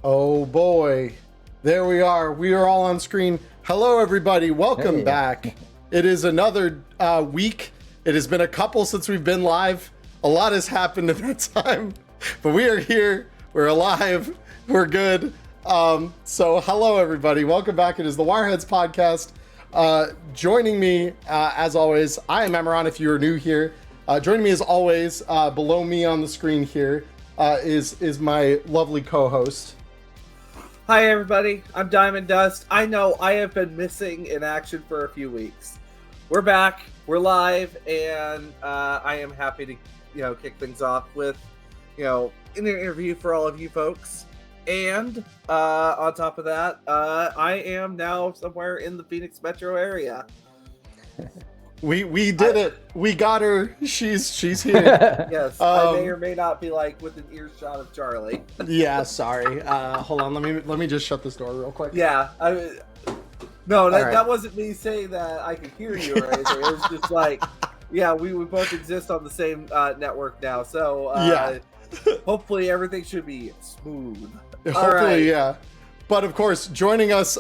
Oh boy, there we are. We are all on screen. Hello, everybody. Welcome back. It is another week. It has been a couple since we've been live. A lot has happened in that time, but we are here. We're alive. We're good. So hello, everybody. Welcome back. It is the Wireheads podcast. Joining me, as always, I am Emmerron. If you are new here, joining me as always, below me on the screen here, is my lovely co-host. Hi everybody, I'm Diamond Dust. I know I have been missing in action for a few weeks. We're back, we're live, and I am happy to, kick things off with, an interview for all of you folks. And on top of that, I am now somewhere in the Phoenix metro area. We did it. We got her. She's here. Yes, I may or may not be within earshot of Charlie. Yeah, sorry. Hold on. Let me just shut this door real quick. Yeah. That wasn't me saying that I could hear you or anything. It was just we both exist on the same network now. So hopefully everything should be smooth. Hopefully, yeah. But of course, joining us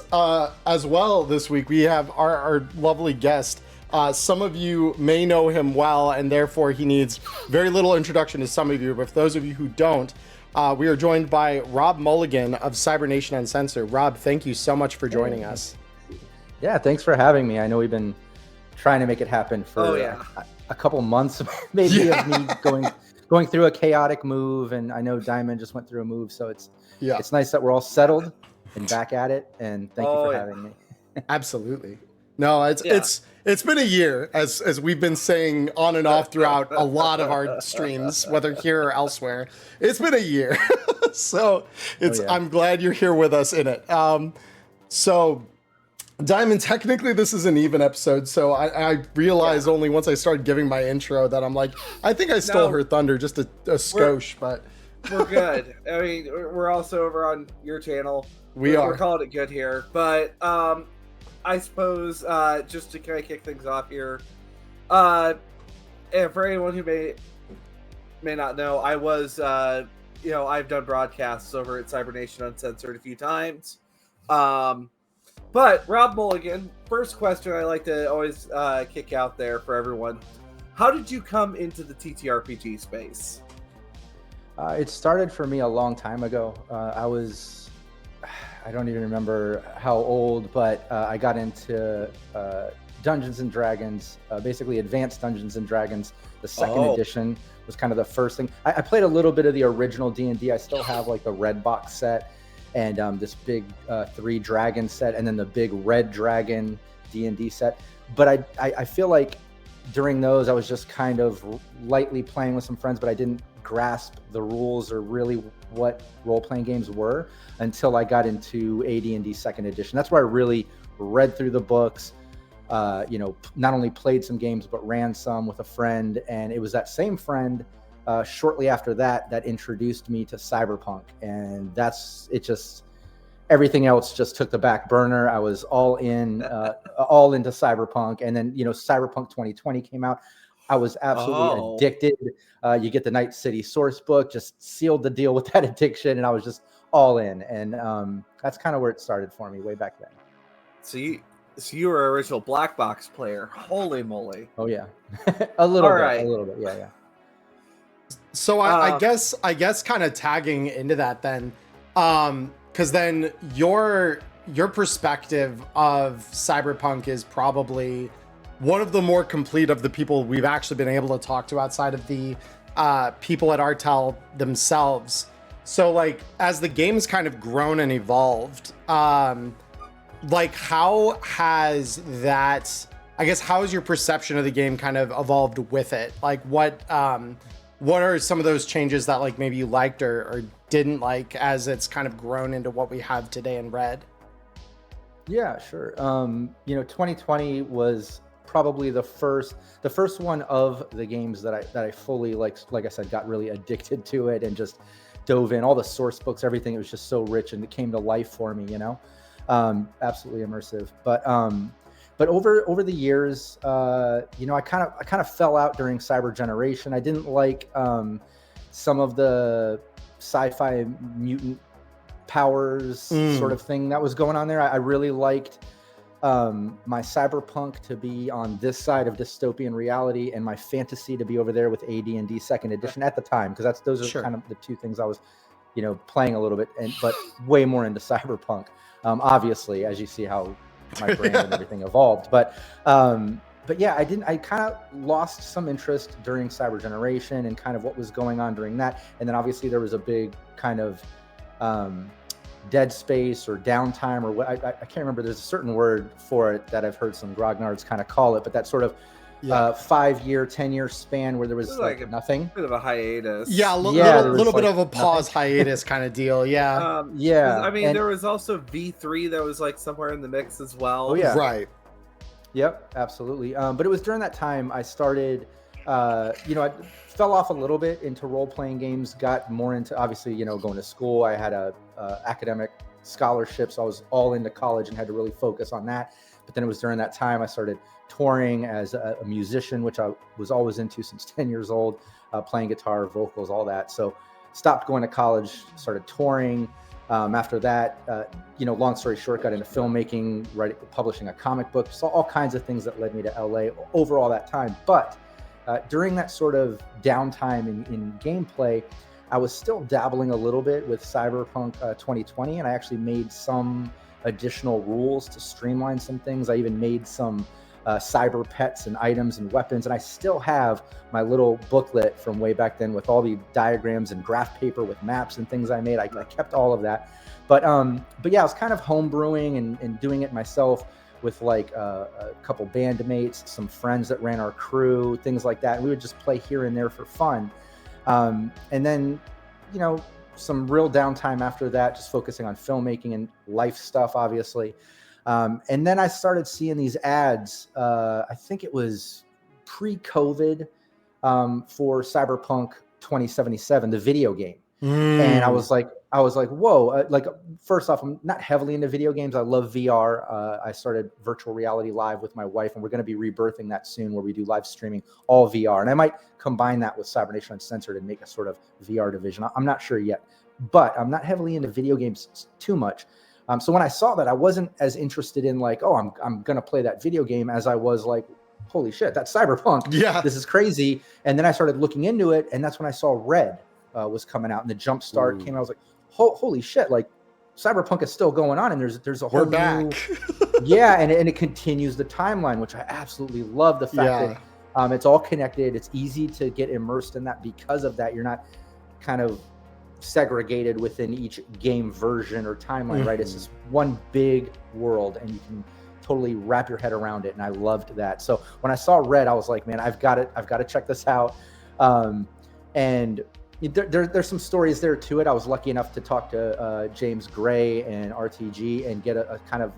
as well this week, we have our lovely guest. Some of you may know him well, and therefore he needs very little introduction to some of you. But for those of you who don't, we are joined by Rob Mulligan of Cybernation Uncensored. Rob, thank you so much for joining us. Yeah, thanks for having me. I know we've been trying to make it happen for a couple months, maybe, of me going through a chaotic move, and I know Diamond just went through a move, so it's nice that we're all settled and back at it. And thank you for having me. Absolutely. No, it's been a year, as we've been saying on and off throughout a lot of our streams, whether here or elsewhere. It's been a year. So I'm glad you're here with us in it. So Diamond, technically this is an even episode, so I realized only once I started giving my intro that I'm like, I think I stole her thunder just a skosh, but we're good. I mean, we're also over on your channel. We're calling it good here, but I suppose just to kind of kick things off here, and for anyone who may not know, I was I've done broadcasts over at Cybernation Uncensored a few times. But Rob Mulligan, first question I like to always kick out there for everyone: how did you come into the TTRPG space? It started for me a long time ago. I don't even remember how old, but I got into Dungeons and Dragons, basically Advanced Dungeons and Dragons. The second edition was kind of the first thing. I played a little bit of the original D&D. I still have the red box set and this big 3 dragon set, and then the big red dragon D&D set. But I feel like during those I was just kind of lightly playing with some friends, but I didn't grasp the rules or really what role-playing games were until I got into AD&D second edition. That's where I really read through the books, not only played some games, but ran some with a friend. And it was that same friend shortly after that introduced me to Cyberpunk. And everything else just took the back burner. I was all into Cyberpunk. And then, Cyberpunk 2020 came out. I was absolutely addicted. You get the Night City source book, just sealed the deal with that addiction, and I was just all in. And that's kind of where it started for me way back then. So you were an original black box player. Holy moly! Oh yeah, a little bit. Yeah. So I guess kind of tagging into that then, because then your perspective of Cyberpunk is probably one of the more complete of the people we've actually been able to talk to outside of the people at Artel themselves. So as the game's kind of grown and evolved, how has your perception of the game kind of evolved with it? What are some of those changes that maybe you liked or didn't like as it's kind of grown into what we have today in Red? Yeah, sure. 2020 was probably the first one of the games that I fully like I said, got really addicted to it and just dove in. All the source books, everything, it was just so rich and it came to life for me, absolutely immersive. But over the years, I kind of fell out during Cyber Generation. I didn't like some of the sci-fi mutant powers sort of thing that was going on there. I really liked my cyberpunk to be on this side of dystopian reality and my fantasy to be over there with AD&D second edition at the time, because those are kind of the two things I was playing a little bit, but way more into cyberpunk, obviously, as you see how my brand and everything evolved. But yeah, I kind of lost some interest during Cyber Generation and kind of what was going on during that. And then obviously there was a big kind of dead space or downtime, or what I can't remember. There's a certain word for it that I've heard some grognards kind of call it, but that sort of 5-year, 10-year span where there was like nothing. Bit of a hiatus. Yeah, a little bit of a pause hiatus kind of deal. Yeah. I mean, there was also V3 that was like somewhere in the mix as well. Oh yeah. Right. Yep, absolutely. But it was during that time I started, I fell off a little bit into role-playing games, got more into, obviously, going to school. I had a academic scholarship, so I was all into college and had to really focus on that. But then it was during that time I started touring as a musician, which I was always into since 10 years old, playing guitar, vocals, all that. So stopped going to college, started touring. After that, long story short, got into filmmaking, publishing a comic book, saw all kinds of things that led me to LA over all that time. But during that sort of downtime in gameplay, I was still dabbling a little bit with Cyberpunk 2020, and I actually made some additional rules to streamline some things. I even made some cyber pets and items and weapons, and I still have my little booklet from way back then with all the diagrams and graph paper with maps and things I made. I kept all of that, but yeah, I was kind of homebrewing and doing it myself with like a couple bandmates, some friends that ran our crew, things like that. And we would just play here and there for fun, and then some real downtime after that, just focusing on filmmaking and life stuff, obviously. And then I started seeing these ads, I think it was pre-COVID, for Cyberpunk 2077, the video game. And I was like, whoa, first off, I'm not heavily into video games. I love VR. I started virtual reality live with my wife, and we're going to be rebirthing that soon, where we do live streaming all VR. And I might combine that with Cybernation Uncensored and make a sort of VR division. I'm not sure yet, but I'm not heavily into video games too much. So when I saw that, I wasn't as interested in like, oh, I'm going to play that video game, as I was like, holy shit, that's Cyberpunk. Yeah, this is crazy. And then I started looking into it, and that's when I saw Red was coming out, and the jump start came out. I was like, holy shit, like Cyberpunk is still going on, and there's a whole new yeah, and it continues the timeline, which I absolutely love. The fact that it's all connected. It's easy to get immersed in that because of that. You're not kind of segregated within each game version or timeline, right? It's just one big world, and you can totally wrap your head around it, and I loved that. So when I saw Red, I was like, man, I've got to check this out. And there's some stories there to it. I was lucky enough to talk to James Gray and RTG and get a kind of,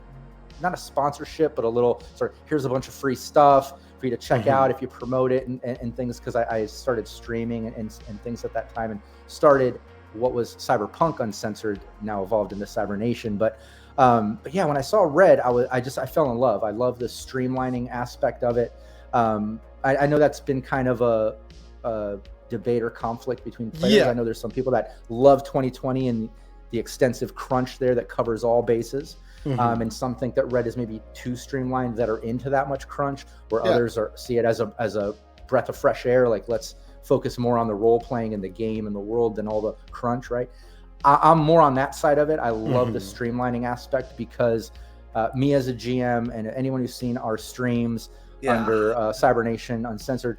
not a sponsorship, but a little sort of, here's a bunch of free stuff for you to check out if you promote it and things, because I started streaming and things at that time, and started what was Cyberpunk Uncensored, now evolved into Cybernation. But yeah, when I saw Red, I fell in love. I love the streamlining aspect of it. I know that's been kind of a debate or conflict between players. I know there's some people that love 2020 and the extensive crunch there that covers all bases. And some think that Red is maybe too streamlined, that are into that much crunch, where others see it as a breath of fresh air. Like, let's focus more on the role playing and the game and the world than all the crunch, right? I'm more on that side of it. I love the streamlining aspect, because me as a GM and anyone who's seen our streams under Cybernation Uncensored,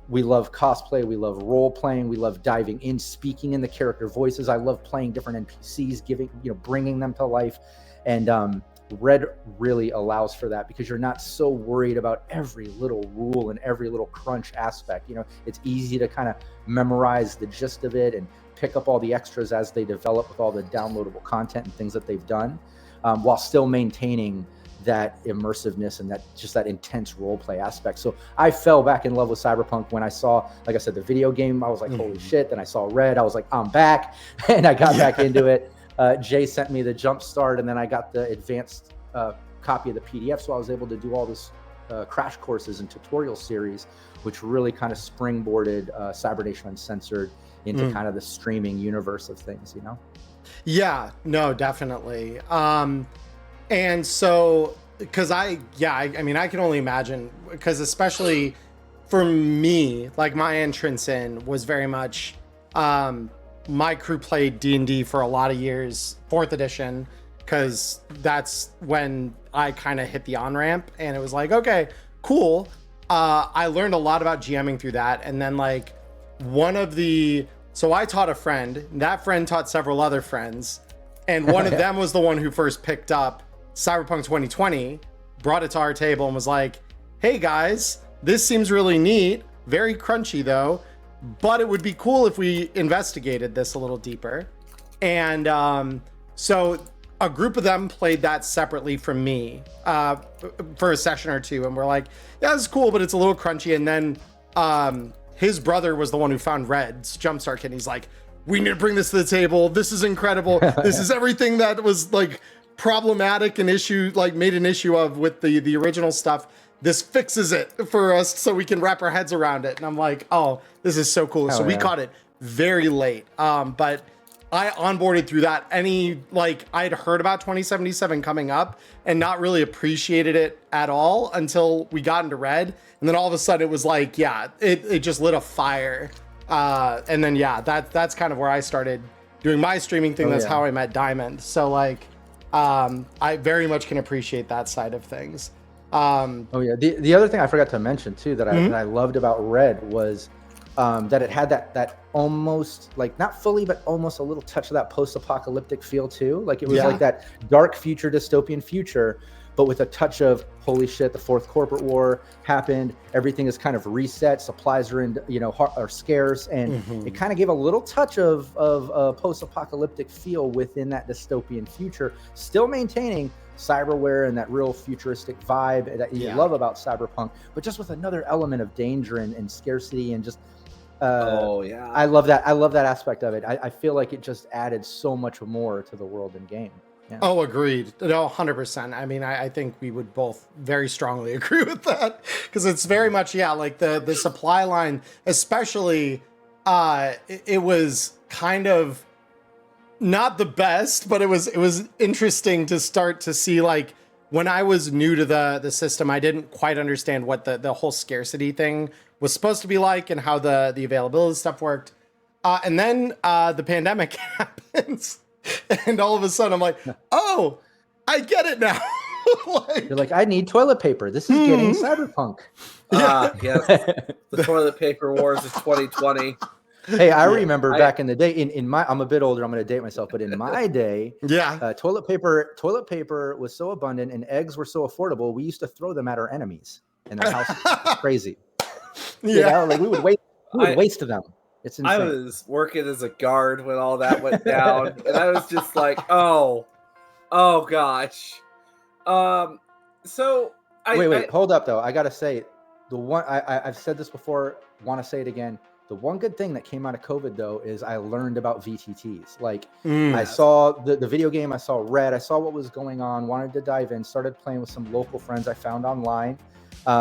we love cosplay, we love role playing, we love diving in, speaking in the character voices. I love playing different NPCs, bringing them to life. And Red really allows for that, because you're not so worried about every little rule and every little crunch aspect. It's easy to kind of memorize the gist of it and pick up all the extras as they develop with all the downloadable content and things that they've done, while still maintaining that immersiveness and that intense role play aspect. So I fell back in love with Cyberpunk when I saw, like I said, the video game. I was like, holy shit. Then I saw Red. I was like, I'm back. And I got back into it. Jay sent me the jump start, and then I got the advanced copy of the PDF. So I was able to do all this crash courses and tutorial series, which really kind of springboarded Cybernation Uncensored into kind of the streaming universe of things, Yeah, no, definitely. And so, because I mean, I can only imagine, because especially for me, like my entrance in was very much, my crew played D&D for a lot of years, 4th edition, because that's when I kind of hit the on-ramp, and it was like, okay, cool. I learned a lot about GMing through that, and then like so I taught a friend, that friend taught several other friends, and one of them was the one who first picked up Cyberpunk 2020, brought it to our table and was like, hey guys, this seems really neat, very crunchy though, but it would be cool if we investigated this a little deeper. And so a group of them played that separately from me for a session or two, and we're like, yeah, this is cool, but it's a little crunchy. And then his brother was the one who found Red's Jumpstart Kit, and he's like, we need to bring this to the table. This is incredible. This is everything that was like problematic and made an issue of with the original stuff. This fixes it for us so we can wrap our heads around it. And I'm like, oh, this is so cool. So we caught it very late. But I onboarded through that. I'd heard about 2077 coming up and not really appreciated it at all until we got into Red. And then all of a sudden it was like, yeah, it just lit a fire. And then, yeah, that's kind of where I started doing my streaming thing. That's how I met Diamond. So like, I very much can appreciate that side of things. The other thing I forgot to mention too that I loved about Red was that it had that almost, like, not fully but almost a little touch of that post-apocalyptic feel too. Like it was like that dark future, dystopian future, but with a touch of, holy shit, the 4th corporate war happened, everything is kind of reset, supplies are are scarce, and it kind of gave a little touch of a post-apocalyptic feel within that dystopian future, still maintaining cyberware and that real futuristic vibe that you love about Cyberpunk, but just with another element of danger and scarcity and just I love that aspect of it. I feel like it just added so much more to the world and game. Yeah. Oh, agreed. No, 100%. I mean, I think we would both very strongly agree with that, because it's very much, like the supply line, especially, it was kind of not the best, but it was interesting to start to see, like, when I was new to the system, I didn't quite understand what the whole scarcity thing was supposed to be like and how the availability stuff worked. And then the pandemic happens. And all of a sudden I'm like, oh, I get it now. You're like, I need toilet paper. This is getting cyberpunk. Yes. The toilet paper wars of 2020. Hey, I remember back in the day, in my, I'm a bit older, I'm going to date myself, but in my day, toilet paper was so abundant and eggs were so affordable, we used to throw them at our enemies in their house. It's crazy. You know, like we would waste them. It's insane. I was working as a guard when all that went down, and I was just like, oh gosh. So wait, hold up though. I gotta say, the one I've said this before, want to say it again. The one good thing that came out of COVID though is I learned about VTTs. Like I saw the video game, I saw Red, I saw what was going on, wanted to dive in, started playing with some local friends I found online.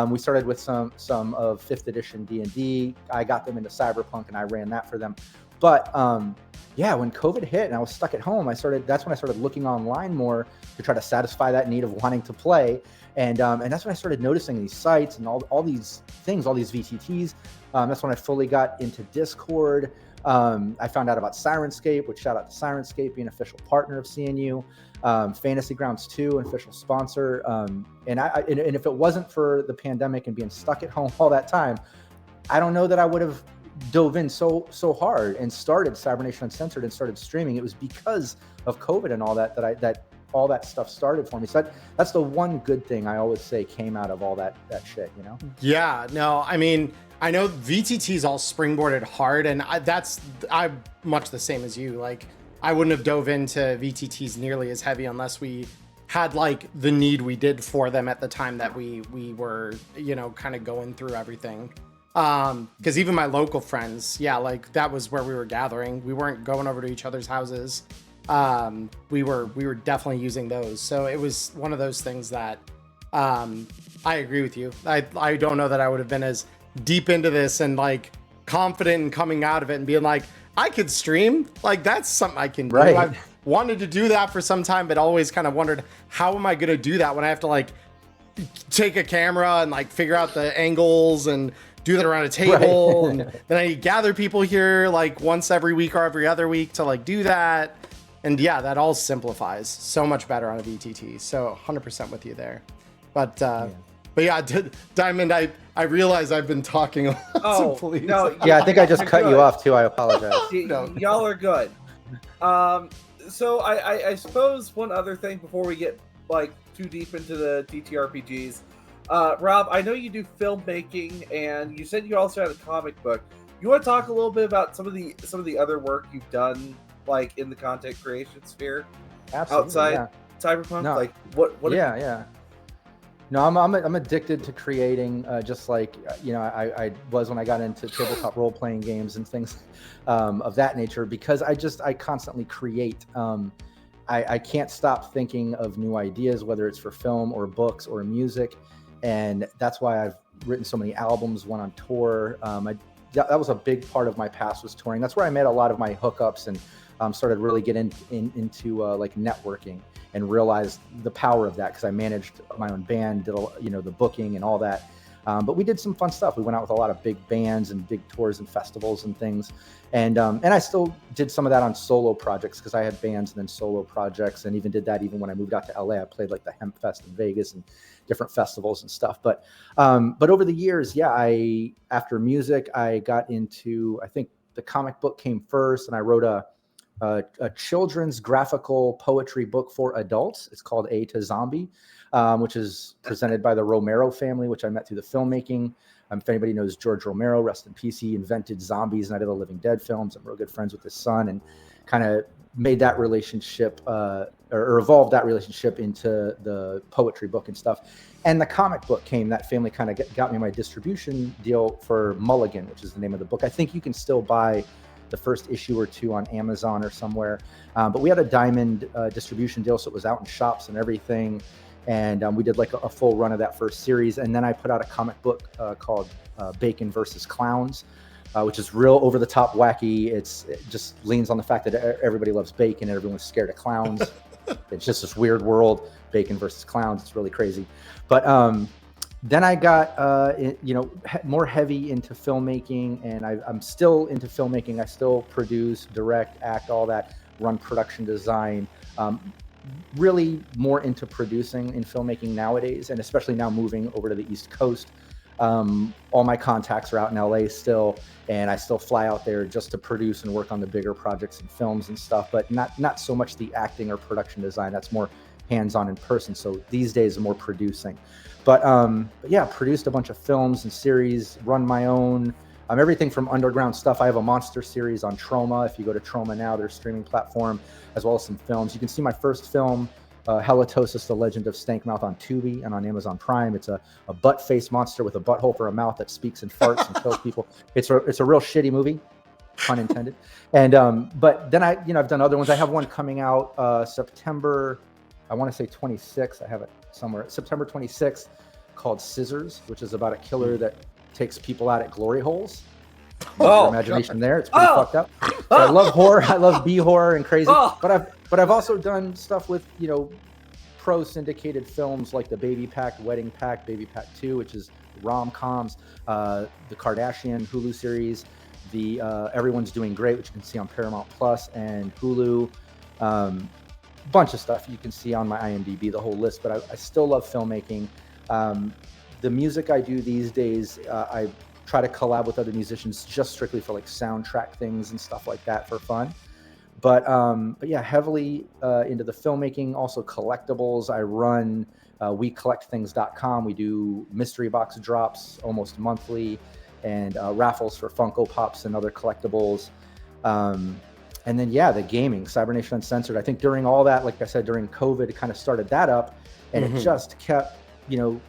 We started with some of 5th edition D&D. I got them into Cyberpunk and I ran that for them. But when COVID hit and I was stuck at home, that's when I started looking online more to try to satisfy that need of wanting to play. And that's when I started noticing these sites and all these things, all these VTTs. That's when I fully got into Discord. I found out about Sirenscape, which shout out to Sirenscape, being an official partner of CNU. Fantasy Grounds 2, an official sponsor. And if it wasn't for the pandemic and being stuck at home all that time, I don't know that I would have dove in so hard and started Cybernation Uncensored and started streaming. It was because of COVID and all that all that stuff started for me. So that's the one good thing I always say came out of all that shit, you know? Yeah, no, I mean, I know VTT's all springboarded hard, and I'm much the same as you. Like, I wouldn't have dove into VTTs nearly as heavy unless we had like the need we did for them at the time that we were, kind of going through everything. Because even my local friends, like that was where we were gathering. We weren't going over to each other's houses. We were definitely using those. So it was one of those things that I agree with you. I don't know that I would have been as deep into this and like confident in coming out of it and being like, I could stream. Like that's something I can do. Right. wanted to do that for some time, but always kind of wondered, how am I going to do that when I have to like take a camera and like figure out the angles and do that around a table? Right. And then I gather people here like once every week or every other week to like do that. And yeah, that all simplifies so much better on a VTT. So 100% with you there. But yeah, Diamond, I realize I've been talking a lot. Oh, so please. No, yeah, I think I just cut you off too. I apologize. Y'all are good. So I suppose one other thing before we get like too deep into the TTRPGs, Rob, I know you do filmmaking, and you said you also had a comic book. You want to talk a little bit about some of the other work you've done, like in the content creation sphere, outside Cyberpunk? No. Like what? Yeah. No, I'm addicted to creating, just like I was when I got into tabletop role playing games and things of that nature, because I constantly create. I can't stop thinking of new ideas, whether it's for film or books or music, and that's why I've written so many albums, went on tour. That was a big part of my past, was touring. That's where I made a lot of my hookups and started really getting into like networking, and realized the power of that, because I managed my own band, did the booking and all that. But we did some fun stuff. We went out with a lot of big bands and big tours and festivals and things. And I still did some of that on solo projects, because I had bands and then solo projects, and even did that even when I moved out to LA. I played like the Hemp Fest in Vegas and different festivals and stuff. But over the years, after music, I got into, I think the comic book came first, and I wrote a children's graphical poetry book for adults. It's called A to Zombie, which is presented by the Romero family, which I met through the filmmaking. If anybody knows George Romero, rest in peace, he invented zombies and Night of the Living Dead films. I'm real good friends with his son, and kind of made that relationship or evolved that relationship into the poetry book and stuff. And the comic book came, that family kind of got me my distribution deal for Mulligan, which is the name of the book. I think you can still buy the first issue or two on Amazon or somewhere. But we had a diamond distribution deal, so it was out in shops and everything. And we did like a full run of that first series. And then I put out a comic book called Bacon versus Clowns, which is real over the top wacky. It just leans on the fact that everybody loves bacon and everyone's scared of clowns. It's just this weird world, bacon versus clowns. It's really crazy. But then I got, more heavy into filmmaking, and I'm still into filmmaking. I still produce, direct, act, all that, run production design. Really more into producing in filmmaking nowadays, and especially now moving over to the East Coast. All my contacts are out in LA still, and I still fly out there just to produce and work on the bigger projects and films and stuff, but not so much the acting or production design. That's more hands-on in person. So these days, more producing. But yeah, produced a bunch of films and series, run my own, everything from underground stuff. I have a monster series on Troma. If you go to Troma now, their streaming platform, as well as some films. You can see my first film, Halitosis, The Legend of Stankmouth, on Tubi and on Amazon Prime. It's a butt-faced monster with a butthole for a mouth that speaks and farts and kills people. It's a real shitty movie, pun intended. And but then I've done other ones. I have one coming out September, I want to say 26th. I have it somewhere. September 26th, called Scissors, which is about a killer that takes people out at glory holes. Your imagination there. It's pretty fucked up. So I love horror. I love B horror and crazy. But I've also done stuff with, pro syndicated films like the Baby Pact, Wedding Pact, Baby Pact 2, which is rom-coms, the Kardashian Hulu series, the Everyone's Doing Great, which you can see on Paramount Plus and Hulu. Bunch of stuff you can see on my IMDb, the whole list. But I still love filmmaking. The music I do these days, I try to collab with other musicians just strictly for like soundtrack things and stuff like that for fun. But yeah, heavily into the filmmaking, also collectibles. I run wecollectthings.com. We do mystery box drops almost monthly, and raffles for Funko Pops and other collectibles. And then, the gaming, Cybernation Uncensored. I think during all that, like I said, during COVID, it kind of started that up, and it just kept,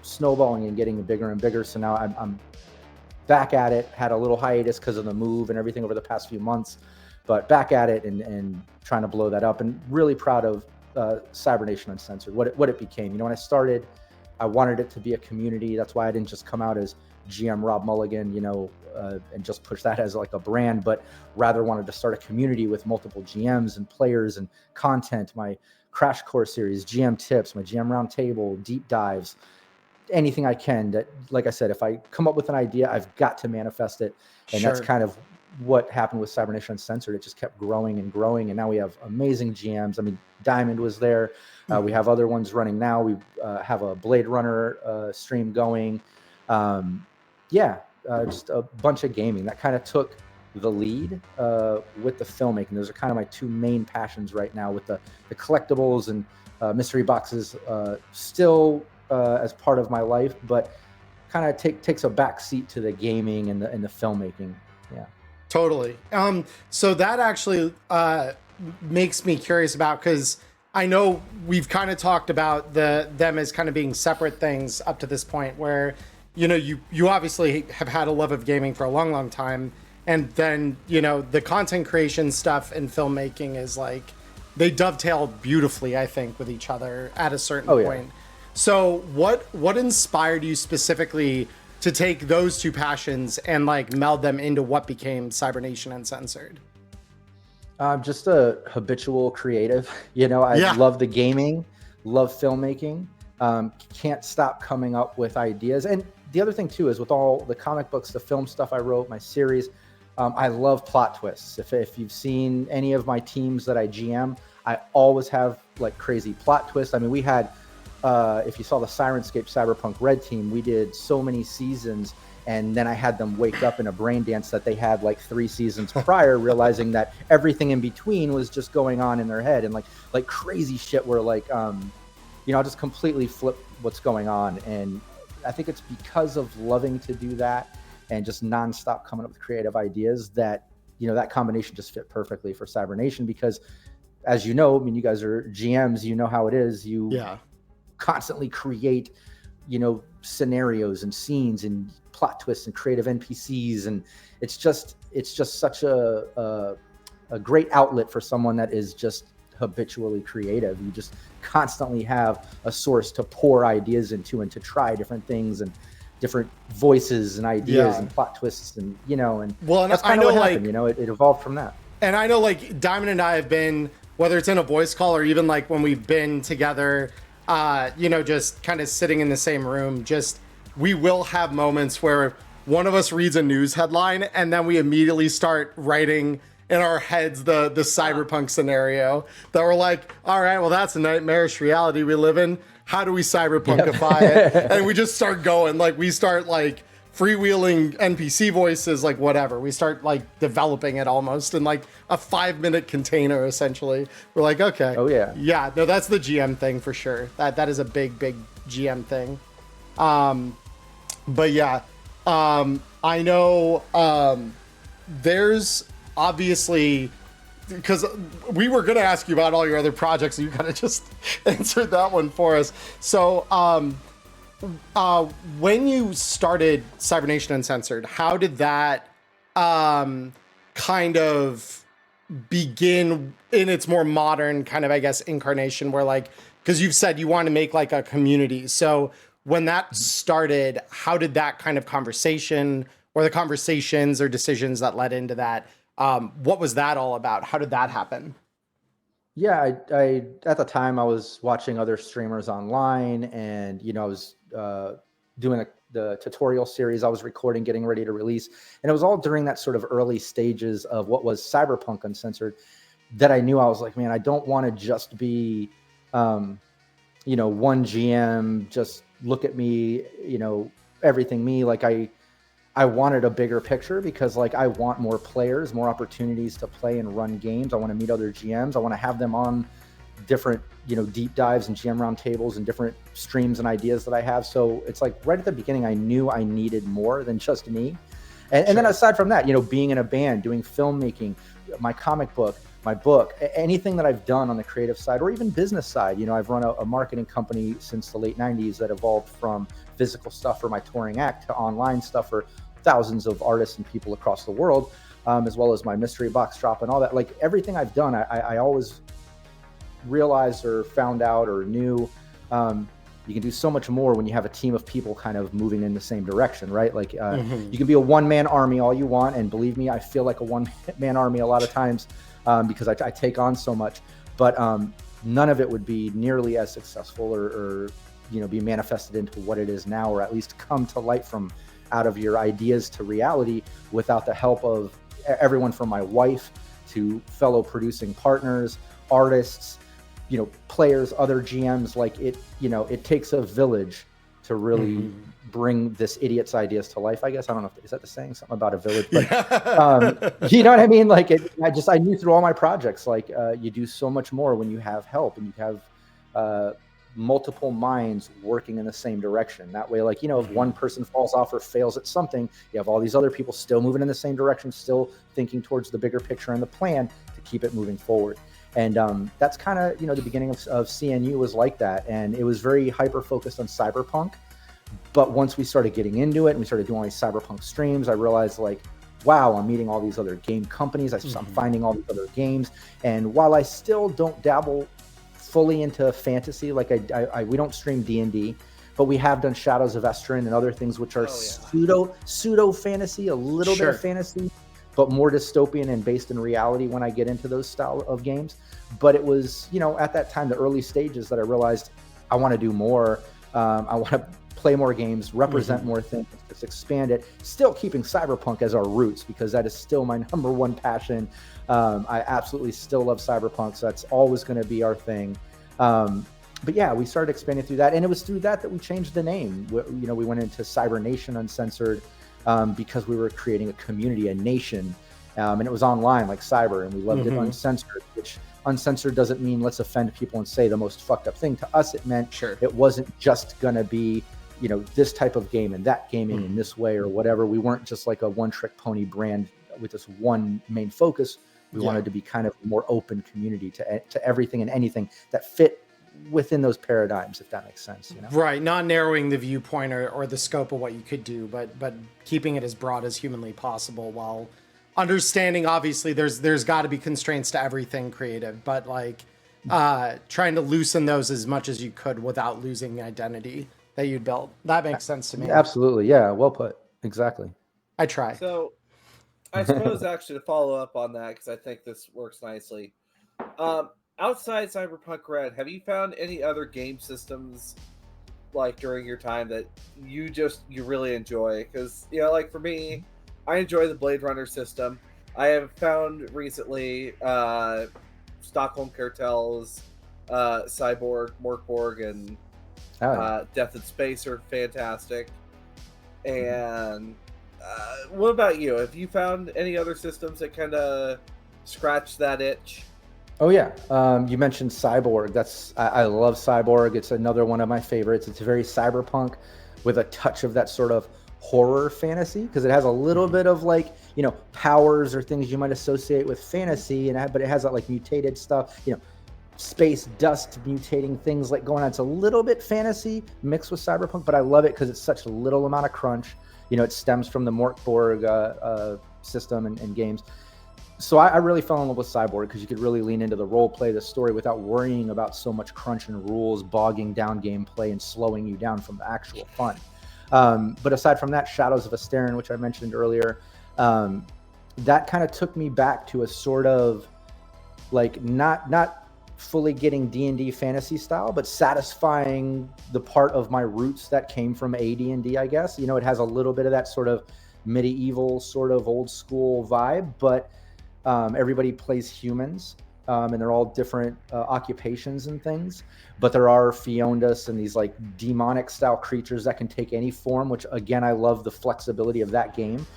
snowballing and getting bigger and bigger. So now I'm back at it. Had a little hiatus because of the move and everything over the past few months, but back at it and trying to blow that up. And really proud of Cybernation Uncensored, what it became. When I started, I wanted it to be a community. That's why I didn't just come out as GM Rob Mulligan, and just push that as like a brand, but rather wanted to start a community with multiple GMs and players and content. My Crash Course series, GM tips, my GM roundtable, deep dives, anything I can. That, like I said, if I come up with an idea, I've got to manifest it, and that's kind of what happened with Cybernation Uncensored. It just kept growing and growing, and now we have amazing GMs. I mean, Diamond was there. We have other ones running now. We have a Blade Runner stream going. Just a bunch of gaming that kind of took the lead with the filmmaking. Those are kind of my two main passions right now, with the collectibles and mystery boxes still as part of my life, but kind of takes a back seat to the gaming and the filmmaking. Yeah, totally. So that actually makes me curious about, because I know we've kind of talked about them as kind of being separate things up to this point, where, you know, you obviously have had a love of gaming for a long, long time. And then, you know, the content creation stuff and filmmaking is like, they dovetail beautifully, I think, with each other at a certain point. So what inspired you specifically to take those two passions and like meld them into what became Cybernation Uncensored? I'm just a habitual creative. You know, I love the gaming, love filmmaking, can't stop coming up with ideas. And the other thing too is, with all the comic books, the film stuff I wrote, my series, I love plot twists. If you've seen any of my teams that I GM, I always have like crazy plot twists. I mean, we had, if you saw the Sirenscape Cyberpunk RED team, we did so many seasons, and then I had them wake up in a brain dance that they had like 3 seasons prior, realizing that everything in between was just going on in their head, and like crazy shit where like, you know, I'll just completely flip what's going on. And I think it's because of loving to do that and just nonstop coming up with creative ideas that, you know, that combination just fit perfectly for Cybernation. Because as you know, I mean, you guys are GMs, you know how it is. You constantly create, you know, scenarios and scenes and plot twists and creative NPCs, and it's just such a great outlet for someone that is just habitually creative. You just constantly have a source to pour ideas into and to try different things and different voices and ideas and plot twists, and you know, and that's kind of what happened. You know, it evolved from that. And I know like Diamond and I have been, whether it's in a voice call or even like when we've been together, you know, just kind of sitting in the same room, just we will have moments where one of us reads a news headline and then we immediately start writing in our heads the cyberpunk scenario that we're like, all right, well, that's a nightmarish reality we live in. How do we cyberpunkify it? And we just start going, like we start like freewheeling NPC voices, like whatever. We start like developing it almost in like a 5-minute container, essentially. We're like, okay. Oh yeah. Yeah, no, that's the GM thing for sure. That is a big GM thing. But yeah, I know there's obviously, because we were going to ask you about all your other projects, and you kind of just answered that one for us. So when you started Cybernation Uncensored, how did that kind of begin in its more modern kind of, I guess, incarnation, where like, because you've said you want to make like a community. So when that started, how did that kind of conversation or the conversations or decisions that led into that, what was that all about? How did that happen? Yeah, I at the time I was watching other streamers online, and you know, I was doing the tutorial series I was recording, getting ready to release, and it was all during that sort of early stages of what was Cyberpunk Uncensored that I knew I was like, man, I don't want to just be, you know, one GM, just look at me, you know, everything me. Like I wanted a bigger picture, because like I want more players, more opportunities to play and run games. I want to meet other GMs. I want to have them on different, you know, deep dives and GM roundtables and different streams and ideas that I have. So it's like right at the beginning, I knew I needed more than just me. And then aside from that, you know, being in a band, doing filmmaking, my comic book, my book, anything that I've done on the creative side or even business side. You know, I've run a marketing company since the late 90s that evolved from physical stuff for my touring act to online stuff for thousands of artists and people across the world, as well as my mystery box shop and all that. Like everything I've done, I always realized or found out or knew you can do so much more when you have a team of people kind of moving in the same direction, right? Like you can be a one-man army all you want, and believe me, I feel like a one-man army a lot of times because I take on so much, but none of it would be nearly as successful or be manifested into what it is now, or at least come to light from out of your ideas to reality without the help of everyone from my wife to fellow producing partners, artists, players, other GMs. Like it takes a village to really bring this idiot's ideas to life. I guess, I don't know is that the saying, something about a village, but you know what I mean? Like I knew through all my projects, like you do so much more when you have help and you have multiple minds working in the same direction. That way, like, if one person falls off or fails at something, you have all these other people still moving in the same direction, still thinking towards the bigger picture and the plan to keep it moving forward. And that's kind of, the beginning of CNU was like that. And it was very hyper focused on Cyberpunk. But once we started getting into it and we started doing all these Cyberpunk streams, I realized, like, wow, I'm meeting all these other game companies. I'm finding all these other games. And while I still don't dabble fully into fantasy, like we don't stream D&D, but we have done Shadows of Estrin and other things which are pseudo fantasy, a little bit of fantasy, but more dystopian and based in reality when I get into those style of games. But it was, at that time, the early stages, that I realized I want to do more. I want to play more games, represent more things, just expand it, still keeping Cyberpunk as our roots, because that is still my number one passion. I absolutely still love Cyberpunk, so that's always going to be our thing. But yeah, we started expanding through that, and it was through that we changed the name. We went into Cyber Nation Uncensored because we were creating a community, a nation, and it was online like Cyber, and we loved it uncensored, which uncensored doesn't mean let's offend people and say the most fucked up thing. To us, it meant it wasn't just going to be, this type of game and that gaming in this way or whatever. We weren't just like a one-trick pony brand with this one main focus. We wanted to be kind of a more open community to everything and anything that fit within those paradigms, if that makes sense. Right, not narrowing the viewpoint or the scope of what you could do, but keeping it as broad as humanly possible, while understanding, obviously, there's got to be constraints to everything creative, but like trying to loosen those as much as you could without losing the identity that you'd built. That makes sense to me. Absolutely, yeah, well put. Exactly. I try. So I suppose actually to follow up on that, because I think this works nicely. Outside Cyberpunk RED, have you found any other game systems like during your time that you really enjoy? Because like for me, I enjoy the Blade Runner system. I have found recently Stockholm Cartels, Cyborg, Morkborg, and Death in Space are fantastic. And what about you? Have you found any other systems that kind of scratch that itch? Oh yeah, you mentioned Cyborg. I love Cyborg. It's another one of my favorites. It's very cyberpunk with a touch of that sort of horror fantasy, because it has a little bit of like powers or things you might associate with fantasy, but it has that like mutated stuff. Space dust mutating things like going on. It's a little bit fantasy mixed with cyberpunk, but I love it because it's such a little amount of crunch. It stems from the Morkborg system and games. So I really fell in love with Cyborg because you could really lean into the role play, the story, without worrying about so much crunch and rules bogging down gameplay and slowing you down from the actual fun. But aside from that, Shadows of Estrin, which I mentioned earlier, that kind of took me back to a sort of like not fully getting D&D fantasy style, but satisfying the part of my roots that came from AD&D, I guess. It has a little bit of that sort of medieval, sort of old school vibe, but everybody plays humans, and they're all different occupations and things. But there are Fiondas and these like demonic style creatures that can take any form, which again, I love the flexibility of that game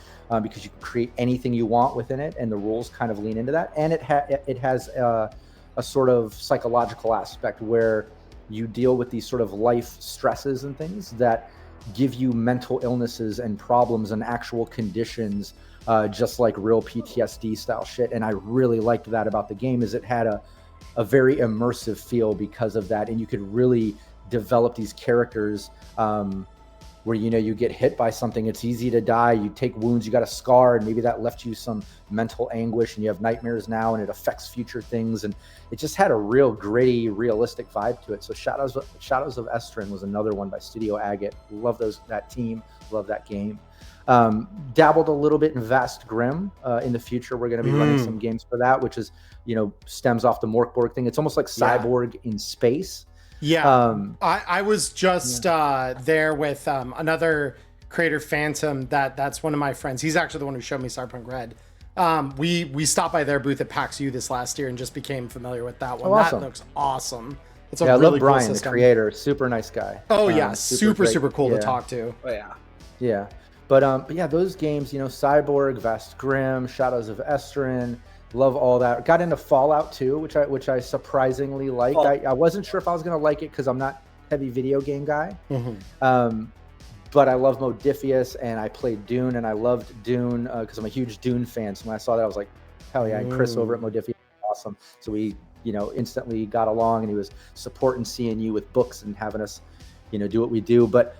because you can create anything you want within it, and the rules kind of lean into that. And it has a sort of psychological aspect where you deal with these sort of life stresses and things that give you mental illnesses and problems and actual conditions, just like real PTSD style shit. And I really liked that about the game, is it had a very immersive feel because of that, and you could really develop these characters where, you know, you get hit by something, it's easy to die, you take wounds, you got a scar, and maybe that left you some mental anguish and you have nightmares now and it affects future things. And it just had a real gritty, realistic vibe to it. So Shadows of Estrin was another one by Studio Agate. Love that team, love that game. Dabbled a little bit in Vast Grim. In the future, we're going to be running some games for that, which is, you know, stems off the Morkborg thing. It's almost like Cyborg in space. Yeah, I was just there with another creator, Phantom. That's one of my friends. He's actually the one who showed me Cyberpunk RED. We stopped by their booth at PAX U this last year and just became familiar with that one. Awesome. That looks awesome. It's a really I love cool Brian, system. the creator. Super nice guy. Oh yeah, super cool to talk to. Oh yeah. Yeah. But yeah, those games, you know, Cyborg, Vast Grim, Shadows of Estrin, love all that. Got into Fallout 2, which I surprisingly liked. I wasn't sure if I was going to like it because I'm not a heavy video game guy. But I love Modifius, and I played Dune, and I loved Dune because I'm a huge Dune fan. So when I saw that, I was like, hell yeah. And Chris over at Modifius, awesome. So we, you know, instantly got along, and he was supporting CNU with books and having us, you know, do what we do. But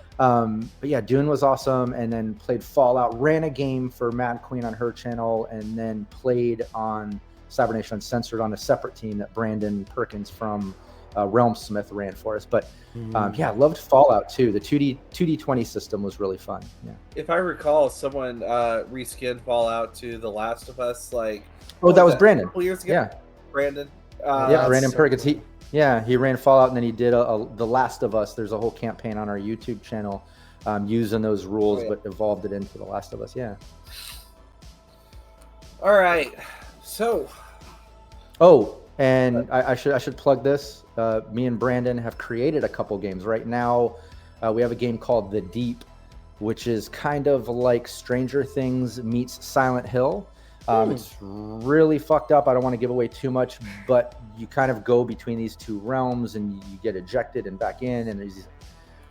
yeah, Dune was awesome, and then played Fallout, ran a game for Mad Queen on her channel, and then played on Cybernation Uncensored on a separate team that Brandon Perkins from Realm Smith ran for us. But yeah, loved Fallout too. The 2D20 system was really fun. Yeah. If I recall, someone reskinned Fallout to The Last of Us, like that was Brandon. A couple years ago. Yeah, Brandon. Yeah, Brandon Perkins. He ran Fallout, and then he did The Last of Us. There's a whole campaign on our YouTube channel using those rules, but evolved it into The Last of Us. Yeah. All right. So. Oh, and I should plug this. Me and Brandon have created a couple games. Right now, we have a game called The Deep, which is kind of like Stranger Things meets Silent Hill. It's really fucked up. I don't want to give away too much, but you kind of go between these two realms and you get ejected and back in, and there's these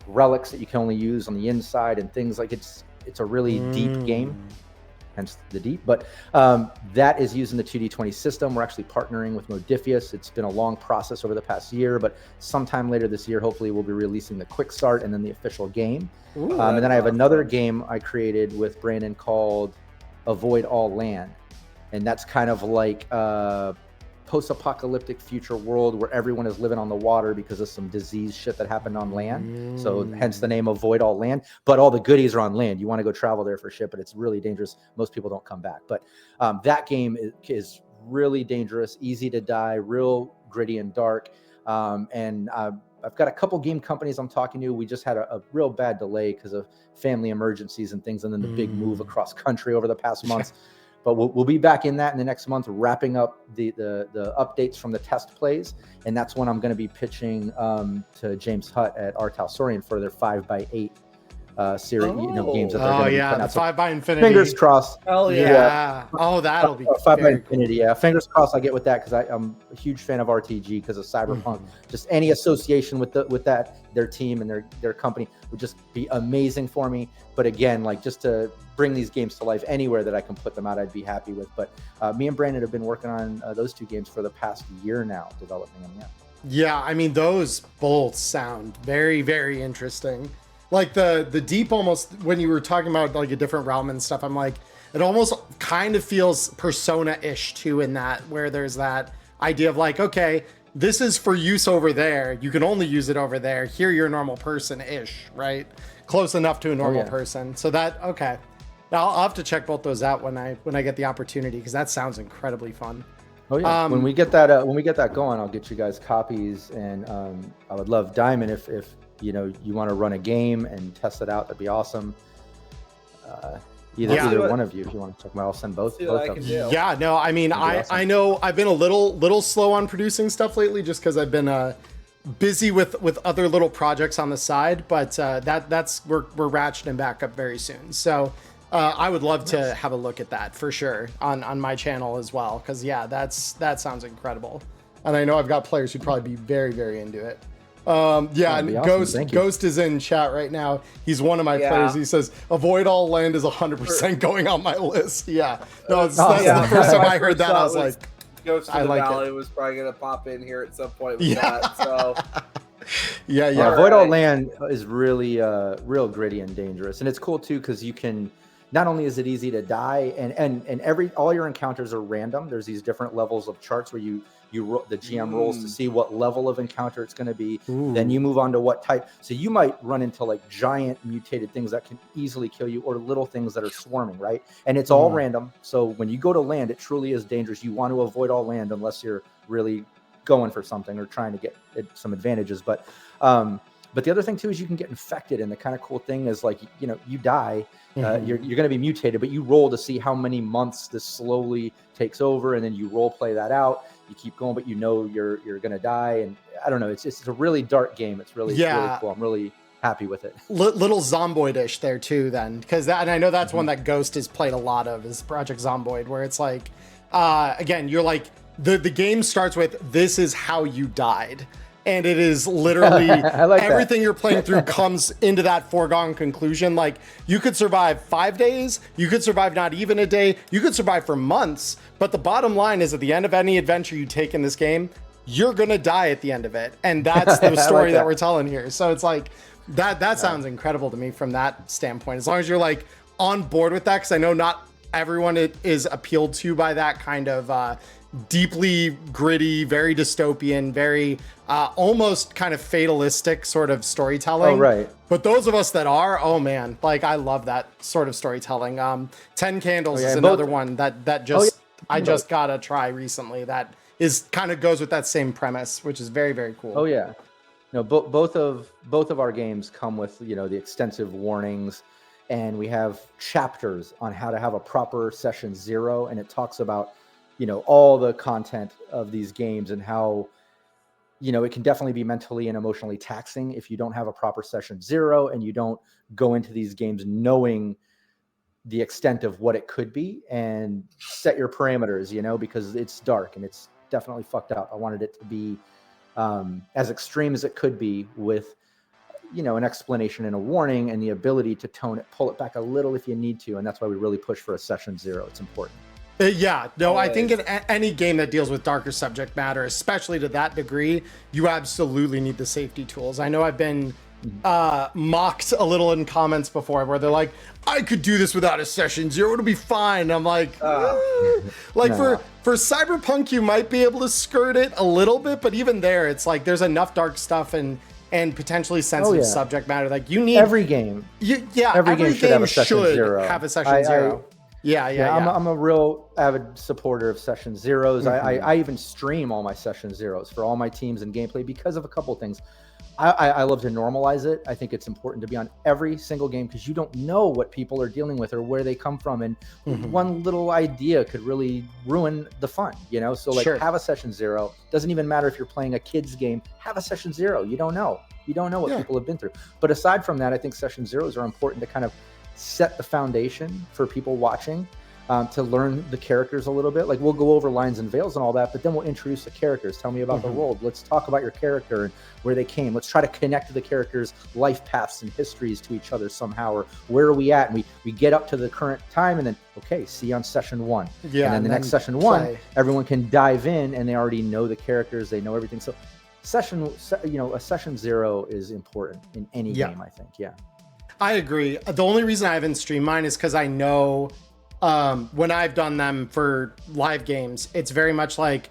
relics that you can only use on the inside and things like it's a really deep game, hence The Deep. But that is using the 2D20 system. We're actually partnering with Modifius. It's been a long process over the past year, but sometime later this year, hopefully we'll be releasing the quick start and then the official game. And then I have another game I created with Brandon called Avoid All Land. And that's kind of like a post-apocalyptic future world where everyone is living on the water because of some disease shit that happened on land. So hence the name Avoid All Land. But all the goodies are on land. You want to go travel there for shit, but it's really dangerous. Most people don't come back. But that game is really dangerous, easy to die, real gritty and dark. And I've got a couple game companies I'm talking to. We just had a real bad delay because of family emergencies and things, and then the big move across country over the past months. But we'll be back in that in the next month, wrapping up the updates from the test plays. And that's when I'm going to be pitching to James Hutt at Artalsorian for their 5x8 series, games that they're going to be putting out. The 5x Infinity. Fingers crossed. Hell yeah. Oh, that'll be 5x Infinity. Yeah, fingers crossed I get with that because I'm a huge fan of RTG because of Cyberpunk. Just any association with that, their team and their company would just be amazing for me. But again, like just to bring these games to life anywhere that I can put them out, I'd be happy with. But me and Brandon have been working on those two games for the past year now, developing them. Yeah, I mean, those both sound very, very interesting. Like the Deep, almost when you were talking about like a different realm and stuff, I'm like, it almost kind of feels Persona-ish too, in that where there's that idea of like, okay, this is for use over there. You can only use it over there. Here, you're a normal person-ish, right? Close enough to a normal person. So that, okay. I'll have to check both those out when I get the opportunity, because that sounds incredibly fun. Oh yeah. When we get that going, I'll get you guys copies, and I would love Diamond if you want to run a game and test it out. That'd be awesome. Either one of you, if you want to check them out, I'll send both of them. Yeah, no, I mean, I know I've been a little slow on producing stuff lately, just because I've been busy with other little projects on the side, but we're ratcheting back up very soon. So I would love to have a look at that for sure on my channel as well, because that sounds incredible, and I know I've got players who'd probably be very, very into it. And awesome. Ghost is in chat right now. He's one of my players. He says Avoid All Land is 100% going on my list. That's the first time I heard that. I was like, Ghost of the Valley was probably gonna pop in here at some point with that. So Yeah. Void All right. Land is really real gritty and dangerous, and it's cool too because you can. Not only is it easy to die, and all your encounters are random. There's these different levels of charts where the GM rolls to see what level of encounter it's going to be. Ooh. Then you move on to what type. So you might run into like giant mutated things that can easily kill you, or little things that are swarming, right? And it's all random. So when you go to land, it truly is dangerous. You want to avoid all land unless you're really going for something or trying to get some advantages. But the other thing too is you can get infected, and the kind of cool thing is like you die. You're going to be mutated, but you roll to see how many months this slowly takes over, and then you role play that out. You keep going, but you're going to die, and I don't know. It's a really dark game. It's really cool. I'm really happy with it. Little Zomboid-ish there too, then, because and I know that's one that Ghost has played a lot of, is Project Zomboid, where it's like, again, you're like the game starts with this is how you died. And it is literally everything you're playing through comes into that foregone conclusion. Like, you could survive 5 days, you could survive not even a day, you could survive for months. But the bottom line is, at the end of any adventure you take in this game, you're gonna die at the end of it. And that's the story that we're telling here. So it's like that sounds incredible to me from that standpoint. As long as you're like on board with that, because I know not everyone is appealed to by that kind of deeply gritty, very dystopian, very almost kind of fatalistic sort of storytelling. Oh, right. But those of us that are, oh man, like I love that sort of storytelling. 10 Candles is another one that just I just got to try recently. That is kind of goes with that same premise, which is very, very cool. Oh yeah. No, both of our games come with the extensive warnings, and we have chapters on how to have a proper session 0, and it talks about all the content of these games and how, it can definitely be mentally and emotionally taxing if you don't have a proper session 0 and you don't go into these games knowing the extent of what it could be and set your parameters, because it's dark and it's definitely fucked up. I wanted it to be as extreme as it could be with, an explanation and a warning and the ability to pull it back a little if you need to. And that's why we really push for a session 0. It's important. I think in any game that deals with darker subject matter, especially to that degree, you absolutely need the safety tools. I know I've been mocked a little in comments before where they're like, I could do this without a session 0, it'll be fine. And I'm like, for Cyberpunk, you might be able to skirt it a little bit, but even there, it's like there's enough dark stuff and potentially sensitive subject matter. Like you need every game. Every game should have a session 0. Have a session 0. Yeah. I'm a real avid supporter of session 0s. I even stream all my session 0s for all my teams and gameplay because of a couple of things. I love to normalize it. I think it's important to be on every single game because you don't know what people are dealing with or where they come from, and one little idea could really ruin the fun. So have a session 0. Doesn't even matter if you're playing a kid's game. Have a session 0. You don't know what people have been through. But aside from that, I think session 0s are important to kind of set the foundation for people watching to learn the characters a little bit. Like we'll go over lines and veils and all that, but then we'll introduce the characters. Tell me about the world. Let's talk about your character and where they came. Let's try to connect the characters' life paths and histories to each other somehow, or where are we at? And we get up to the current time, and then see you on session 1. Yeah, and then the next session 1, everyone can dive in and they already know the characters, they know everything. So a session 0 is important in any game, I think. Yeah. I agree. The only reason I haven't streamed mine is because I know when I've done them for live games, it's very much like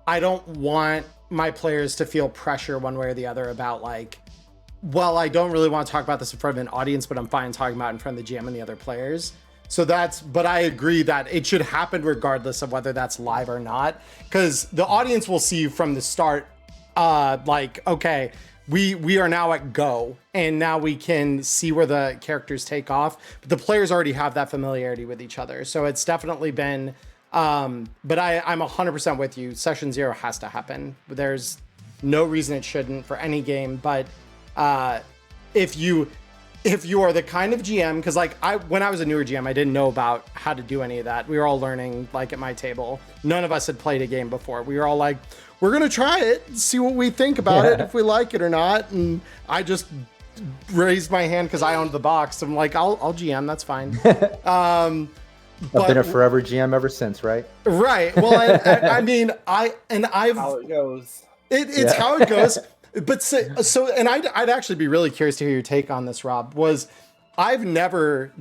I don't want my players to feel pressure one way or the other about like, well, I don't really want to talk about this in front of an audience, but I'm fine talking about it in front of the GM and the other players. But I agree that it should happen regardless of whether that's live or not, because the audience will see from the start, okay, we are now at go, and now we can see where the characters take off. But the players already have that familiarity with each other. So it's definitely been, but I'm 100% with you. Session 0 has to happen. There's no reason it shouldn't for any game. But if you are the kind of GM, because when I was a newer GM, I didn't know about how to do any of that. We were all learning at my table. None of us had played a game before. We were all like, we're going to try it, see what we think about it, if we like it or not. And I just raised my hand because I owned the box. I'm like, I'll GM, that's fine. I've been a forever GM ever since, right? Right. Well, I mean, I've... How it goes. It's how it goes. But so and I'd actually be really curious to hear your take on this, Rob. I've never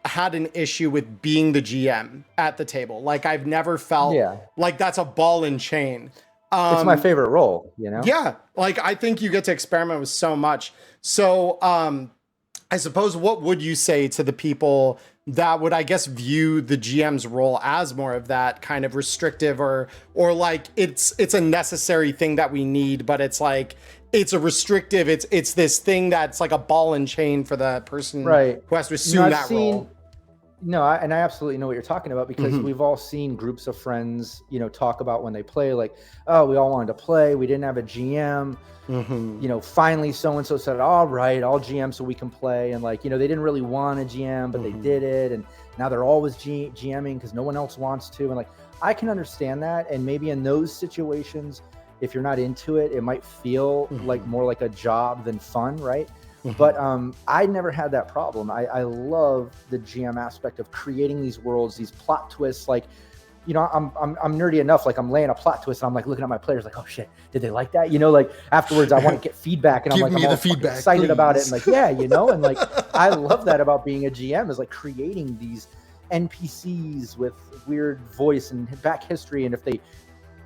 had an issue with being the GM at the table. Like I've never felt like that's a ball and chain. It's my favorite role, you know? Yeah. Like I think you get to experiment with so much. So I suppose what would you say to the people that would, I guess, view the GM's role as more of that kind of restrictive or like it's a necessary thing that we need, but it's like it's a restrictive, it's this thing that's like a ball and chain for the person who has to assume role. No, I absolutely know what you're talking about because we've all seen groups of friends, you know, talk about when they play like, oh, we all wanted to play. We didn't have a GM. You know, finally so-and-so said, all right, I'll GM so we can play. And like, you know, they didn't really want a GM, but they did it. And now they're always GMing because no one else wants to. And like, I can understand that. And maybe in those situations, if you're not into it, it might feel like more like a job than fun, right? But I never had that problem. I love the GM aspect of creating these worlds, these plot twists. Like, you know, I'm nerdy enough. Like I'm laying a plot twist, and I'm like looking at my players, like, oh shit, did they like that? You know, like afterwards, I want to get feedback, and I'm like, I'm all excited about it, and like, yeah, you know, and like I love that about being a GM is like creating these NPCs with weird voice and back history, and if they,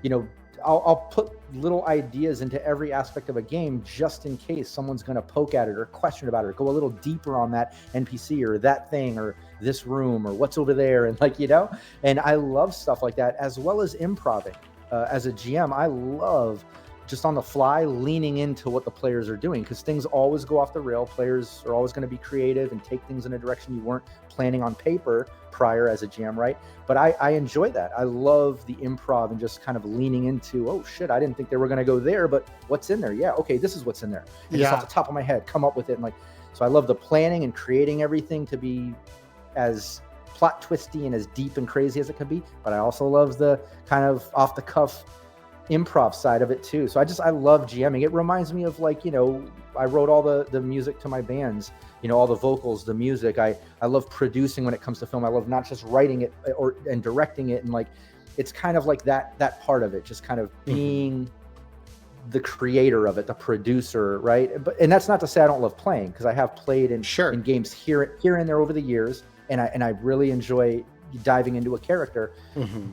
you know. I'll put little ideas into every aspect of a game just in case someone's going to poke at it or question about it or go a little deeper on that NPC or that thing or this room or what's over there. And like, you know, and I love stuff like that as well as improvising. As a GM, I love just on the fly leaning into what the players are doing because things always go off the rail. Players are always going to be creative and take things in a direction you weren't planning on paper prior as a GM, right? But I enjoy that. I love the improv and just kind of leaning into, oh shit, I didn't think they were going to go there, but what's in there? Yeah, okay, this is what's in there. And just off the top of my head, come up with it. And like, so I love the planning and creating everything to be as plot twisty and as deep and crazy as it can be. But I also love the kind of off the cuff improv side of it too. So I love GMing. It reminds me of like, you know, I wrote all the music to my bands, you know, all the vocals, the music. I love producing when it comes to film. I love not just writing it and directing it. And like, it's kind of like that part of it, just kind of being the creator of it, the producer, right? And that's not to say I don't love playing because I have played in games here and there over the years. And I really enjoy diving into a character,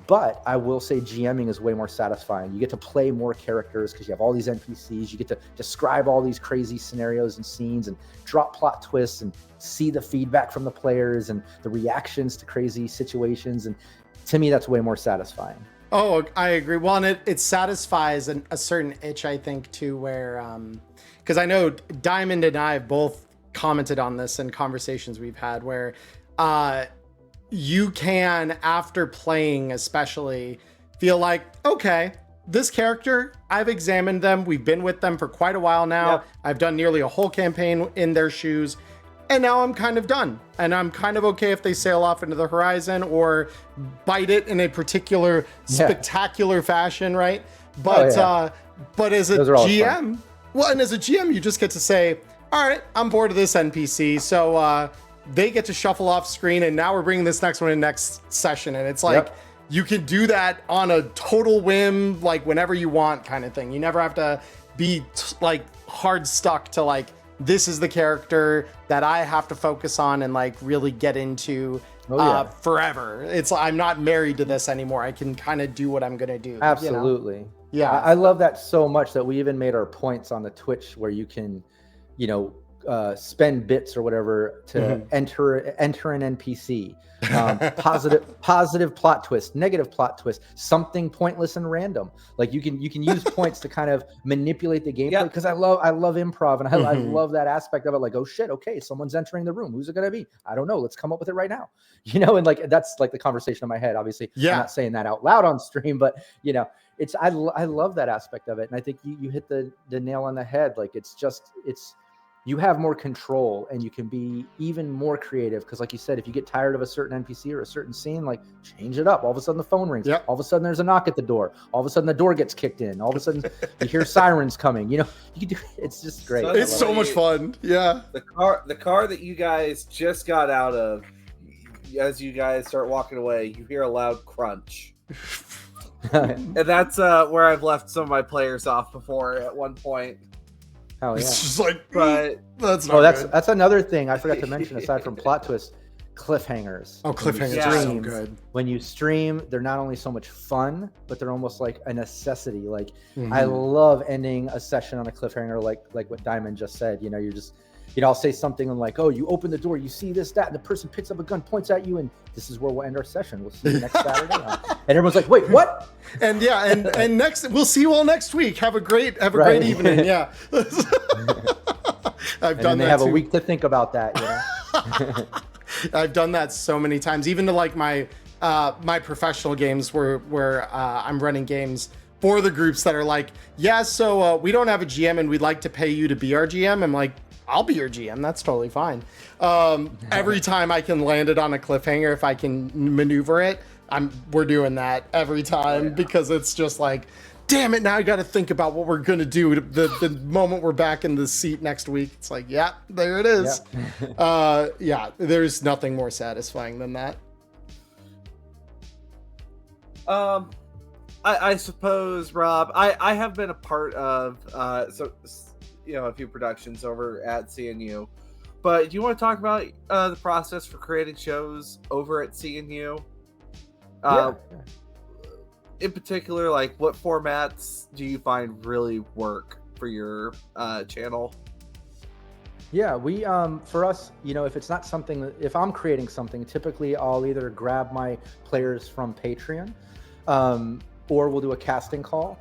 but I will say GMing is way more satisfying. You get to play more characters because you have all these NPCs. You get to describe all these crazy scenarios and scenes and drop plot twists and see the feedback from the players and the reactions to crazy situations. And to me, that's way more satisfying. Oh, I agree. Well, and it satisfies a certain itch, I think, too, where because I know Diamond and I have both commented on this in conversations we've had where you can, after playing especially, feel like, okay, this character, I've examined them. We've been with them for quite a while now. Yep. I've done nearly a whole campaign in their shoes. And now I'm kind of done. And I'm kind of okay if they sail off into the horizon or bite it in a particular spectacular fashion, right? But but as a GM, well, and as a GM, you just get to say, all right, I'm bored of this NPC. So they get to shuffle off screen, and now we're bringing this next one in next session. And it's like, you can do that on a total whim, like whenever you want kind of thing. You never have to be like hard stuck to like, this is the character that I have to focus on and like really get into forever. It's I'm not married to this anymore. I can kind of do what I'm going to do. Absolutely. You know? Yeah. I love that so much that we even made our points on the Twitch where you can, you know, spend bits or whatever to enter an NPC, positive plot twist, negative plot twist, something pointless and random. Like you can use points to kind of manipulate the gameplay because I love improv and I love that aspect of it. Like, oh shit, okay, someone's entering the room. Who's it gonna be? I don't know. Let's come up with it right now. You know, and like that's like the conversation in my head. Obviously, I'm not saying that out loud on stream, but you know, it's I love that aspect of it, and I think you hit the nail on the head. Like it's you have more control and you can be even more creative. Because like you said, if you get tired of a certain NPC or a certain scene, like change it up. All of a sudden the phone rings. All of a sudden there's a knock at the door. All of a sudden the door gets kicked in. All of a sudden you hear sirens coming. You know, you can do. It's just great. It's so much fun. Yeah. The car that you guys just got out of, as you guys start walking away, you hear a loud crunch. And that's where I've left some of my players off before at one point. Hell yeah. It's just like, But that's not Oh, that's good. that's another thing I forgot to mention aside from plot twists, cliffhangers. Oh, cliffhangers Yeah. are so Streams. good. When you stream, they're not only so much fun, but they're almost like a necessity. Like Mhm. I love ending a session on a cliffhanger, like what Diamond just said. You know, you're just, you know, I'll say something like, "Oh, you open the door, you see this, that," and the person picks up a gun, points at you, and this is where we'll end our session. We'll see you next Saturday. And everyone's like, "Wait, what?" And yeah, and next we'll see you all next week. Have a great Right. evening. Yeah. I've And done then they that have too. a week to think about that. You know. I've done that so many times, even to like my professional games where I'm running games for the groups that are like, yeah, so we don't have a GM and we'd like to pay you to be our GM. I'm like, I'll be your GM. That's totally fine. Every time I can land it on a cliffhanger, if I can maneuver it, we're doing that every time because it's just like, damn it, now I got to think about what we're going to do the moment we're back in the seat next week. It's like, yeah, there it is. Yeah, there's nothing more satisfying than that. I suppose, Rob, I have been a part of a few productions over at CNU. But do you want to talk about the process for creating shows over at CNU? In particular, like what formats do you find really work for your channel? Yeah, we for us, you know, if it's not something, if I'm creating something, typically I'll either grab my players from Patreon, or we'll do a casting call.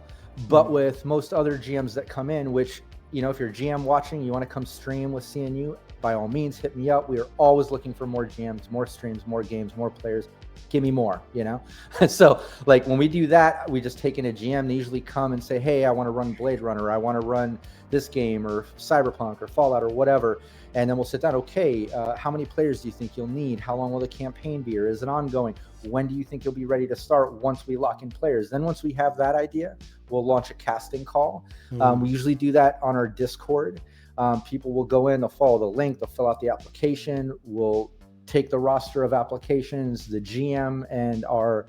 But with most other GMs that come in, which, you know, if you're GM watching, you want to come stream with CNU, by all means, hit me up. We are always looking for more GMs, more streams, more games, more players. Give me more, you know? So like when we do that, we just take in a GM. They usually come and say, hey, I want to run Blade Runner. I want to run this game or Cyberpunk or Fallout or whatever. And then we'll sit down. Okay, how many players do you think you'll need? How long will the campaign be? Or is it ongoing? When do you think you'll be ready to start once we lock in players? Then once we have that idea, we'll launch a casting call. We usually do that on our Discord. People will go in, they'll follow the link, they'll fill out the application. We'll take the roster of applications, the GM and our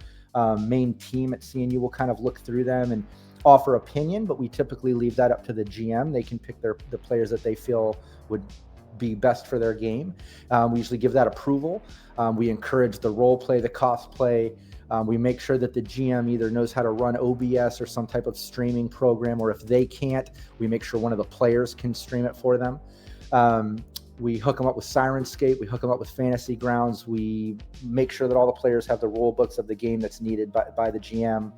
main team at CNU will kind of look through them and offer opinion, but we typically leave that up to the GM. They can pick the players that they feel would be best for their game. We usually give that approval. We encourage the role play, the cosplay. We make sure that the GM either knows how to run OBS or some type of streaming program, or if they can't, we make sure one of the players can stream it for them. We hook them up with Sirenscape. We hook them up with Fantasy Grounds. We make sure that all the players have the rule books of the game that's needed by the GM.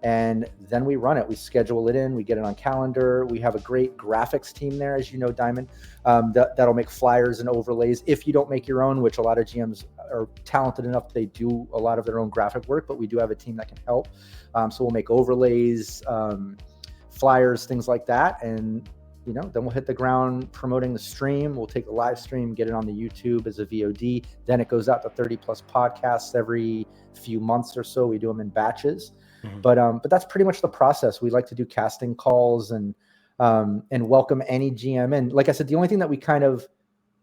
And then we run it. We schedule it in. We get it on calendar. We have a great graphics team there, as you know, Diamond, that'll make flyers and overlays. If you don't make your own, which a lot of GMs are talented enough, they do a lot of their own graphic work, but we do have a team that can help. So we'll make overlays, flyers, things like that. And you know, then we'll hit the ground promoting the stream. We'll take the live stream, get it on the YouTube as a VOD. Then it goes out to 30 plus podcasts every few months or so. We do them in batches. But that's pretty much the process. We like to do casting calls and welcome any GM in. Like I said, the only thing that we kind of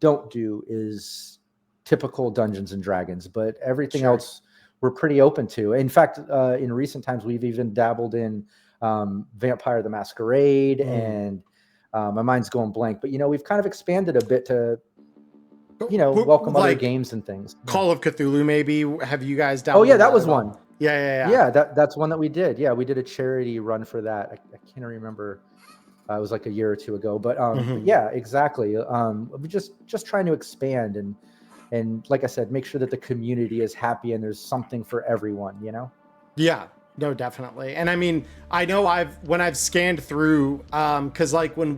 don't do is typical Dungeons and Dragons, but everything else we're pretty open to. In fact, in recent times, we've even dabbled in Vampire the Masquerade and my mind's going blank, but you know, we've kind of expanded a bit to, you know, welcome other games and things. Call of Cthulhu, maybe. Have you guys dabbled? Oh yeah, that was one. Yeah. That's one that we did. Yeah, we did a charity run for that. I can't remember. It was like a year or two ago, but yeah, exactly. We just trying to expand and like I said, make sure that the community is happy and there's something for everyone. You know. Yeah. No, definitely. And I mean, I know when I've scanned through, because like when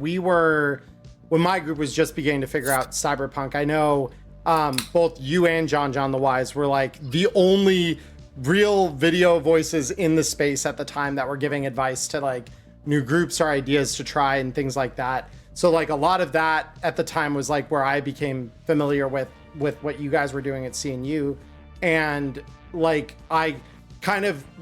my group was just beginning to figure out Cyberpunk, I know both you and John the Wise were like the only real video voices in the space at the time that were giving advice to like new groups or ideas to try and things like that. So like a lot of that at the time was like where I became familiar with what you guys were doing at CNU. And like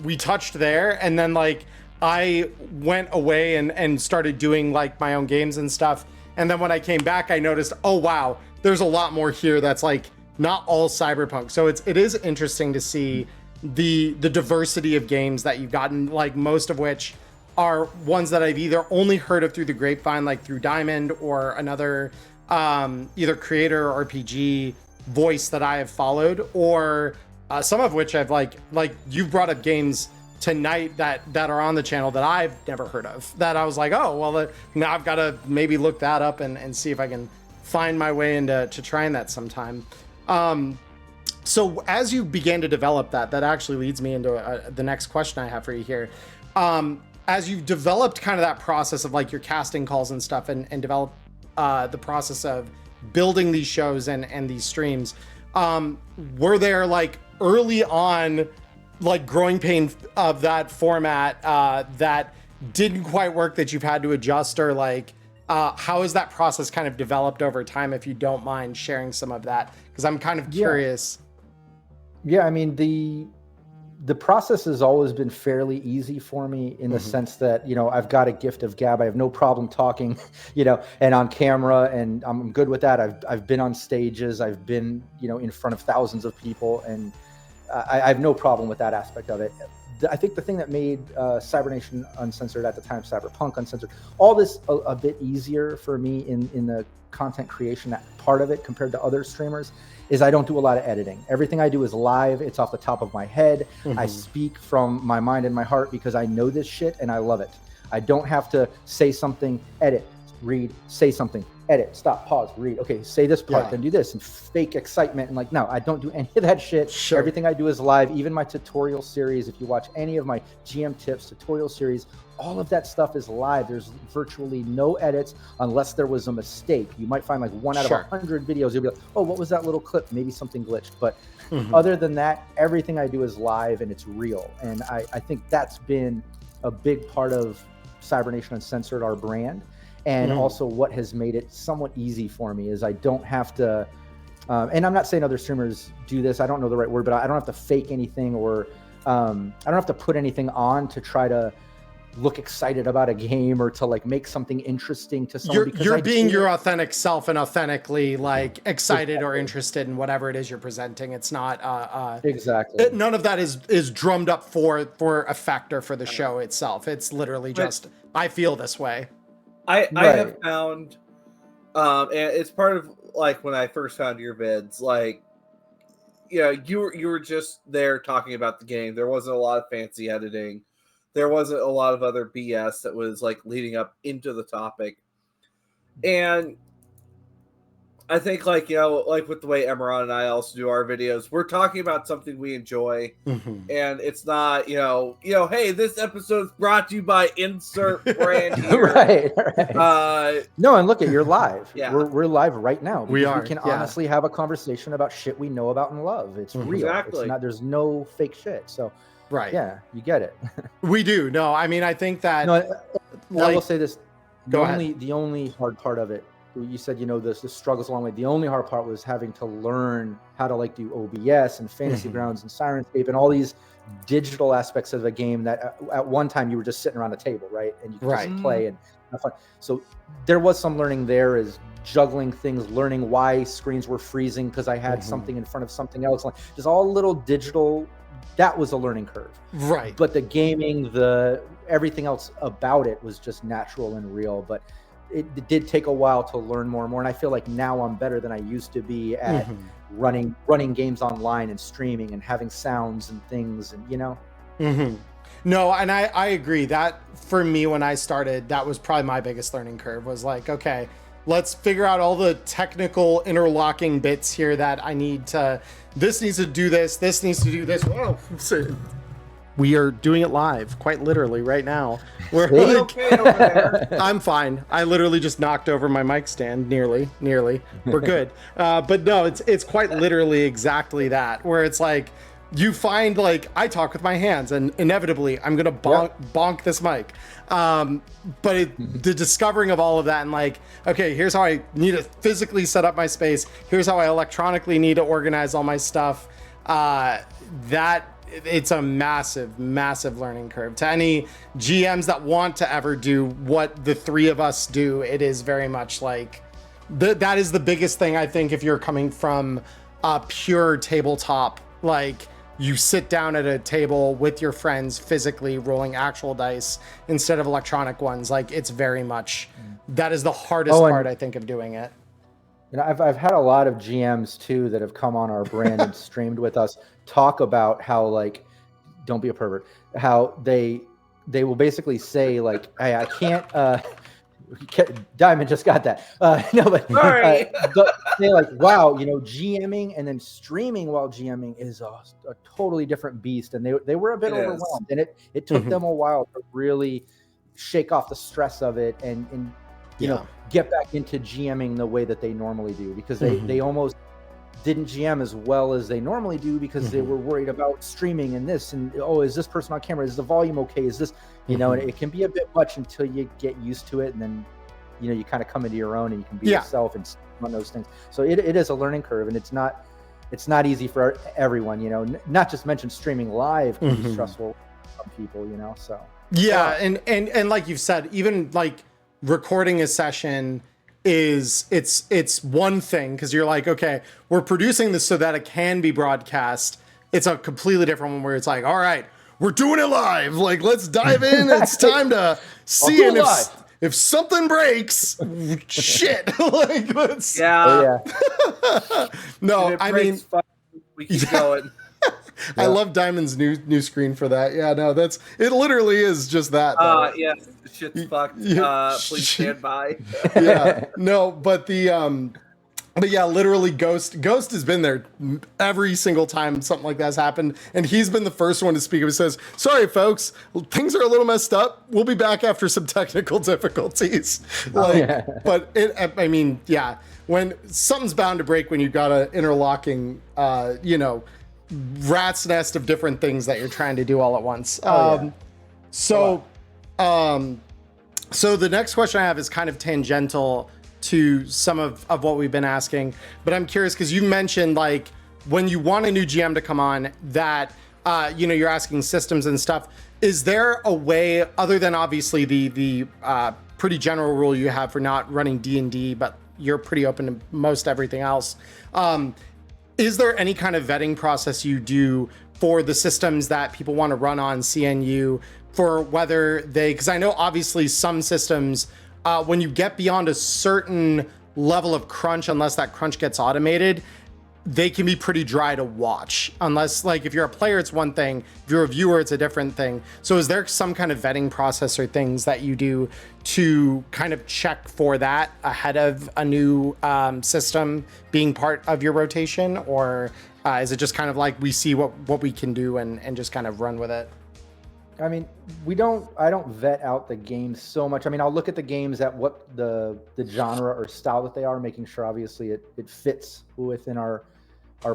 we touched there, and then like I went away and started doing like my own games and stuff. And then when I came back, I noticed, oh wow, there's a lot more here that's like not all Cyberpunk. So it is interesting to see the diversity of games that you've gotten, like most of which are ones that I've either only heard of through the grapevine, like through Diamond or another either creator or RPG voice that I have followed, or some of which I've like you've brought up games tonight that are on the channel that I've never heard of, that I was like, oh, well, now I've got to maybe look that up and see if I can find my way into trying that sometime. So as you began to develop that actually leads me into the next question I have for you here. As you've developed kind of that process of like your casting calls and stuff, and develop the process of building these shows and these streams, were there like early on like growing pain of that format that didn't quite work that you've had to adjust, or like how has that process kind of developed over time, if you don't mind sharing some of that, because I'm kind of curious. I mean, the process has always been fairly easy for me in the sense that, you know, I've got a gift of gab. I have no problem talking, you know, and on camera, and I'm good with that. I've been on stages, I've been, you know, in front of thousands of people, and I have no problem with that aspect of it. I think the thing that made Cybernation Uncensored at the time, Cyberpunk Uncensored, all this a bit easier for me in the content creation, that part of it, compared to other streamers, is I don't do a lot of editing. Everything I do is live. It's off the top of my head. I speak from my mind and my heart because I know this shit and I love it. I don't have to say something, edit, read, say something, edit, stop, pause, read. Okay, say this part, then do this, and fake excitement. And like, no, I don't do any of that shit. Sure. Everything I do is live. Even my tutorial series, if you watch any of my GM tips tutorial series, all of that stuff is live. There's virtually no edits unless there was a mistake. You might find like one out of 100 videos, you'll be like, oh, what was that little clip? Maybe something glitched. But other than that, everything I do is live and it's real. And I think that's been a big part of Cybernation Uncensored, our brand. And also what has made it somewhat easy for me is I don't have to, and I'm not saying other streamers do this, I don't know the right word, but I don't have to fake anything, or I don't have to put anything on to try to look excited about a game or to like make something interesting to someone. You're being your authentic self and authentically like excited or interested in whatever it is you're presenting. It's not exactly, none of that is drummed up for effect or for the show itself. It's literally just, I feel this way. I have found, and it's part of like when I first found your vids, like, you know, you were just there talking about the game. There wasn't a lot of fancy editing. There wasn't a lot of other BS that was like leading up into the topic. And I think, like, you know, like with the way Emmerron and I also do our videos, we're talking about something we enjoy, and it's not, you know, hey, this episode is brought to you by insert brand here. right. No, and look, you're live. Yeah. We're live right now. We are. We can honestly have a conversation about shit we know about and love. It's real. Exactly. It's not. There's no fake shit. So. Right. Yeah, you get it. We do. No, I mean, I think that. No, like, I will say this: go ahead. the only hard part of it, you said, you know, the struggles along the way. The only hard part was having to learn how to like do OBS and Fantasy Grounds and Sirenscape and all these digital aspects of the game that at one time you were just sitting around a table, right? And you could just play and have fun. So there was some learning there, is juggling things, learning why screens were freezing because I had something in front of something else, like just all little digital. That was a learning curve. Right. But the gaming, everything else about it was just natural and real. But it did take a while to learn more and more. And I feel like now I'm better than I used to be at running games online and streaming and having sounds and things, and you know. No, and I agree. That for me, when I started, that was probably my biggest learning curve, was like, okay, let's figure out all the technical interlocking bits here that I need to, this needs to do this needs to do this. Whoa. We are doing it live, quite literally right now. We're like, okay over there. I'm fine. I literally just knocked over my mic stand, nearly. We're good. But no, it's quite literally exactly that, where it's like, you find, like, I talk with my hands and inevitably I'm going to bonk this mic. But the discovering of all of that and like, okay, here's how I need to physically set up my space. Here's how I electronically need to organize all my stuff. It's a massive, massive learning curve. To any GMs that want to ever do what the three of us do, it is very much like, that is the biggest thing, I think, if you're coming from a pure tabletop, like, you sit down at a table with your friends physically rolling actual dice instead of electronic ones. Like, it's very much, that is the hardest part, I think, of doing it. You know, I've had a lot of GMs too that have come on our brand and streamed with us talk about how, like, don't be a pervert, how they will basically say, like, hey, I can't, Diamond just got that. No, but Sorry. say like, wow, you know, GMing and then streaming while GMing is a totally different beast. And they were a bit overwhelmed. And it took them a while to really shake off the stress of it and you know, get back into GMing the way that they normally do, because they almost didn't GM as well as they normally do because they were worried about streaming and this, and oh, is this person on camera? Is the volume okay? Is this, you know, and it can be a bit much until you get used to it, and then, you know, you kind of come into your own and you can be yourself and on those things. So it is a learning curve, and it's not easy for everyone, you know, not just mention streaming live can be stressful for some people, you know, so. Yeah. And like you've said, even like recording a session it's one thing, because you're like, okay, we're producing this so that it can be broadcast. It's a completely different one where it's like, all right, we're doing it live. Like, let's dive in. It's time to see it. If something breaks, shit. Like, let's. Yeah. No, I mean, we keep going. I love Diamond's new screen for that. Yeah, no, it literally is just that. Yeah, shit's fucked. Please stand by. Yeah, no, but yeah, literally Ghost has been there every single time something like that's happened, and he's been the first one to speak up. He says, sorry folks, things are a little messed up, we'll be back after some technical difficulties. But I mean, yeah, when something's bound to break when you've got an interlocking you know, rat's nest of different things that you're trying to do all at once. So the next question I have is kind of tangential to some of what we've been asking, but I'm curious because you mentioned, like, when you want a new GM to come on that, you know, you're asking systems and stuff. Is there a way, other than obviously the pretty general rule you have for not running D&D, but you're pretty open to most everything else, is there any kind of vetting process you do for the systems that people want to run on CNU, for whether because I know obviously some systems, when you get beyond a certain level of crunch, unless that crunch gets automated, they can be pretty dry to watch. Unless, like, if you're a player, it's one thing. If you're a viewer, it's a different thing. So is there some kind of vetting process or things that you do to kind of check for that ahead of a new system being part of your rotation? Or is it just kind of like we see what we can do and just kind of run with it? I mean, I don't vet out the games so much. I mean, I'll look at the games at what the genre or style that they are, making sure obviously it fits within our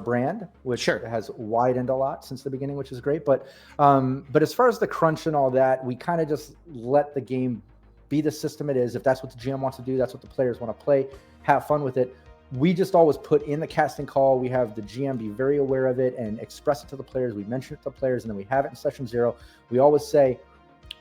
brand, which has widened a lot since the beginning, which is great. But as far as the crunch and all that, we kind of just let the game be the system it is. If that's what the GM wants to do, that's what the players want to play, have fun with it. We just always put in the casting call. We have the GM be very aware of it and express it to the players. We mention it to the players, and then we have it in session 0. We always say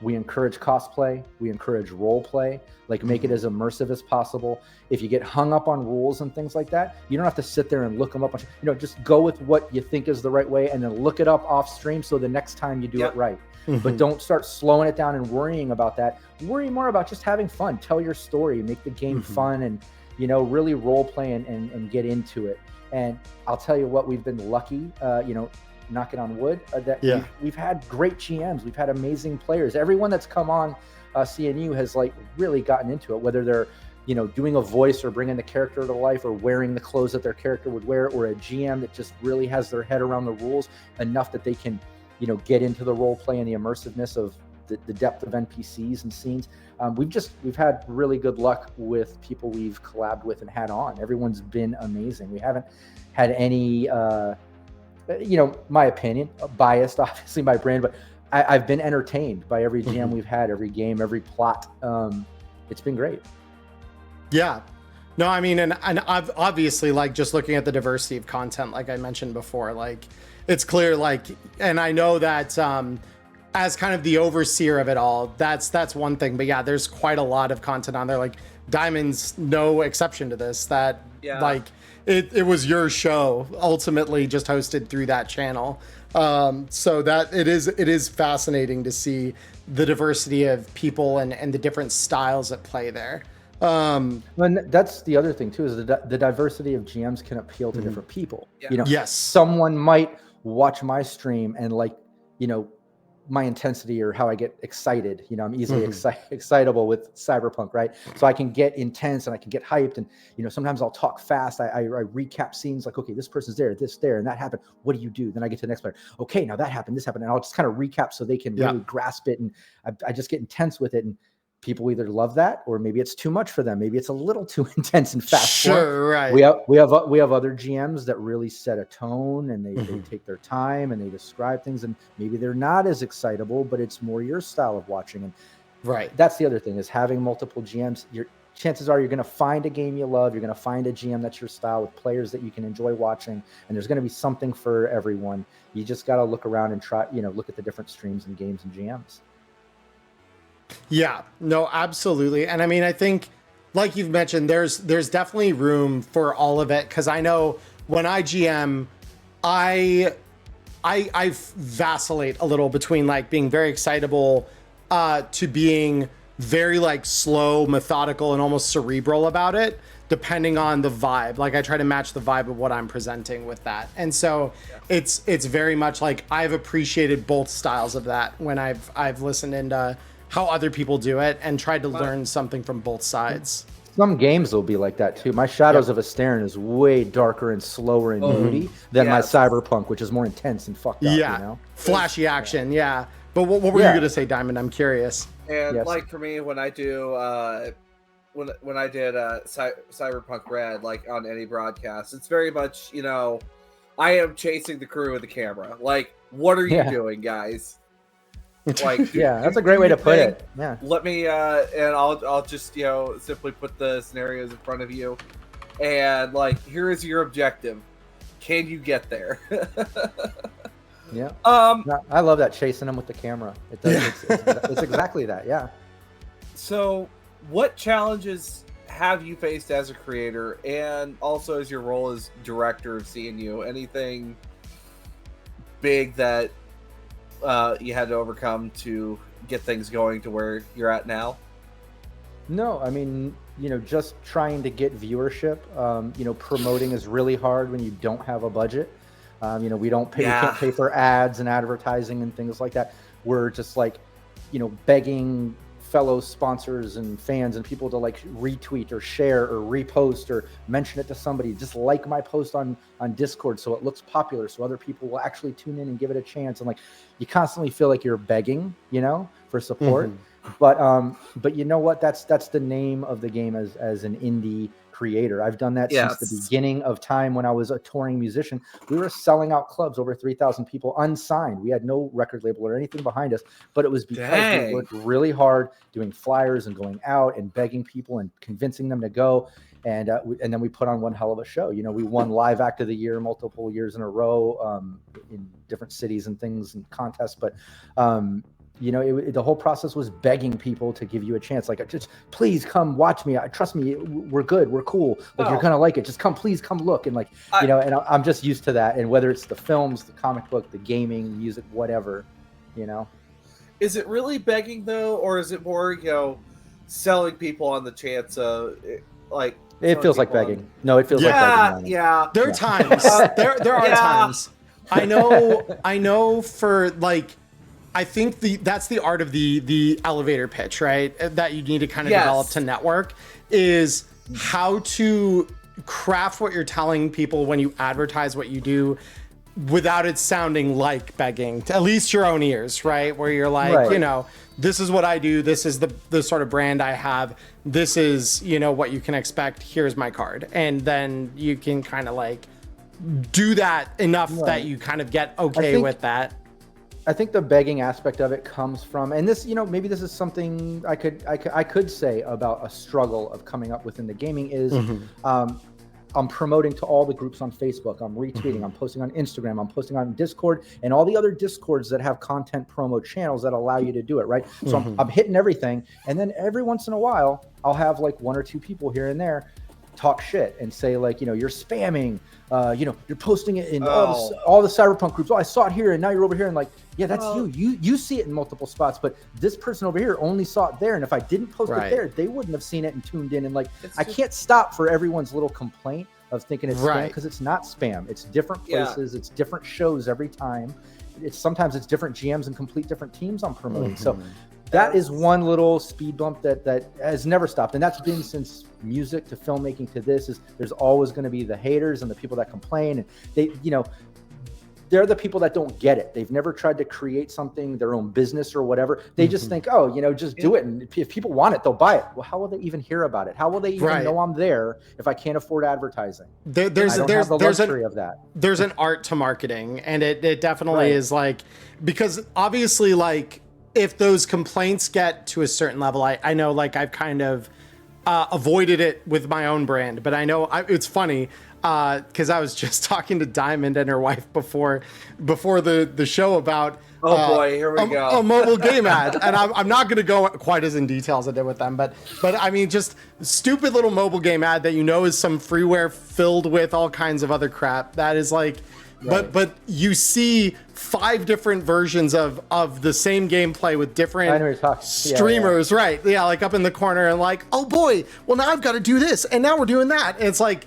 we encourage cosplay. We encourage role play, like make it as immersive as possible. If you get hung up on rules and things like that, you don't have to sit there and look them up. You know, just go with what you think is the right way and then look it up off stream so the next time you do it right. But don't start slowing it down and worrying about that. Worry more about just having fun. Tell your story, make the game fun, and, you know, really role play and get into it. And I'll tell you what, we've been lucky, you know, knocking on wood, that we've had great GMs. We've had amazing players. Everyone that's come on CNU has, like, really gotten into it, whether they're, you know, doing a voice or bringing the character to life or wearing the clothes that their character would wear, or a GM that just really has their head around the rules enough that they can, you know, get into the role play and the immersiveness of the depth of NPCs and scenes. We've had really good luck with people we've collabed with and had on. Everyone's been amazing. We haven't had any, you know, my opinion, biased obviously by brand, but I've been entertained by every GM we've had, every game, every plot. It's been great. Yeah. No, I mean, and I've obviously, like, just looking at the diversity of content, like I mentioned before, like, it's clear, like, and I know that as kind of the overseer of it all, that's one thing. But yeah, there's quite a lot of content on there. Like Diamond's no exception to this. That like it was your show ultimately, just hosted through that channel. So that it is fascinating to see the diversity of people and the different styles at play there. And that's the other thing too, is the diversity of GMs can appeal to different people. Yeah. You know, Yes. someone might watch my stream and like, you know, my intensity or how I get excited. You know, I'm easily excitable with Cyberpunk, right? So I can get intense and I can get hyped, and you know, sometimes I'll talk fast. I recap scenes like, okay, this person's there, this there, and that happened. What do you do? Then I get to the next player. Okay, now that happened, this happened, and I'll just kind of recap so they can really grasp it, and I just get intense with it. And people either love that, or maybe it's too much for them. Maybe it's a little too intense and fast. Sure, right. We have other GMs that really set a tone, and they take their time and they describe things, and maybe they're not as excitable, but it's more your style of watching. And right, that's the other thing, is having multiple GMs. Chances are you're going to find a game you love. You're going to find a GM that's your style, with players that you can enjoy watching, and there's going to be something for everyone. You just got to look around and try, you know, look at the different streams and games and GMs. Yeah, no, absolutely. And I mean, I think, like you've mentioned, there's definitely room for all of it. Cause I know when I GM, I vacillate a little between like being very excitable to being very like slow, methodical, and almost cerebral about it, depending on the vibe. Like I try to match the vibe of what I'm presenting with that. And so it's very much like I've appreciated both styles of that when I've listened into how other people do it and tried to learn something from both sides. Some games will be like that too. My Shadows of Asterin is way darker and slower and moody than my Cyberpunk, which is more intense and fucked up. Yeah, you know? flashy action. Yeah. But what were you gonna say, Diamond? I'm curious. And like for me, when I do when I did Cyberpunk RED, like on any broadcast, it's very much, you know, I am chasing the crew with the camera. Like, what are you doing, guys? Like, that's a great way to put it. Yeah. Let me and I'll just, you know, simply put the scenarios in front of you, and like, here is your objective. Can you get there? Yeah. I love that, chasing them with the camera. It does. It's exactly that. Yeah. So, what challenges have you faced as a creator, and also as your role as director of CNU? Anything big that you had to overcome to get things going to where you're at now? No, I mean, you know, just trying to get viewership. You know, promoting is really hard when you don't have a budget. You know, we can't pay for ads and advertising and things like that. We're just like, you know, begging fellow sponsors and fans and people to like retweet or share or repost or mention it to somebody. Just like my post on Discord so it looks popular, so other people will actually tune in and give it a chance. And like, you constantly feel like you're begging, you know, for support. But you know what? That's the name of the game as an indie creator. I've done that since the beginning of time. When I was a touring musician, we were selling out clubs, over 3,000 people unsigned. We had no record label or anything behind us, but it was because we worked really hard doing flyers and going out and begging people and convincing them to go. And then we put on one hell of a show. You know, we won Live Act of the Year multiple years in a row in different cities and things and contests. But you know, the whole process was begging people to give you a chance. Like, just please come watch me. Trust me, we're good. We're cool. Like, you're going to like it. Just please come look. And like, you know, and I'm just used to that. And whether it's the films, the comic book, the gaming, music, whatever, you know. Is it really begging though? Or is it more, you know, selling people on the chance of like, it feels like begging. No, it feels like begging. Yeah. There are times. There are times. I know for like, I think that's the art of the elevator pitch, right? That you need to kind of develop to network, is how to craft what you're telling people when you advertise what you do without it sounding like begging, to at least your own ears, right? Where you're like, you know, this is what I do. This is the sort of brand I have. This is, you know, what you can expect. Here's my card. And then you can kind of like do that enough that you kind of get with that. I think the begging aspect of it comes from, and this, you know, maybe this is something I could say about a struggle of coming up within the gaming is, I'm promoting to all the groups on Facebook. I'm retweeting. I'm posting on Instagram. I'm posting on Discord and all the other Discords that have content promo channels that allow you to do it, right? So I'm hitting everything. And then every once in a while, I'll have like 1 or 2 people here and there talk shit and say like, you're spamming, you're posting it in all the Cyberpunk groups. Oh, I saw it here and now you're over here. And like, yeah, that's you see it in multiple spots, but this person over here only saw it there. And if I didn't post it there, they wouldn't have seen it and tuned in. And like, I can't stop for everyone's little complaint of thinking it's spam, because it's not spam. It's different places. It's different shows every time. Sometimes it's different GMs and complete different teams I'm promoting. So that is one little speed bump that has never stopped. And that's been since music to filmmaking to this. Is there's always going to be the haters and the people that complain. And they're the people that don't get it. They've never tried to create something, their own business or whatever. They just think, just do it. And if people want it, they'll buy it. Well, how will they even hear about it? How will they even know I'm there if I can't afford advertising? There's the luxury of that. There's an art to marketing, and it definitely is like, because obviously like if those complaints get to a certain level, I know like I've kind of avoided it with my own brand, but I know it's funny. Because I was just talking to Diamond and her wife before the show about boy, here we go, a mobile game ad, and I'm not going to go quite as in detail as I did with them, but I mean just stupid little mobile game ad that is some freeware filled with all kinds of other crap that is like. But you see 5 different versions of the same gameplay with different streamers, right? Yeah, like up in the corner and like, oh boy, well now I've got to do this and now we're doing that. And it's like,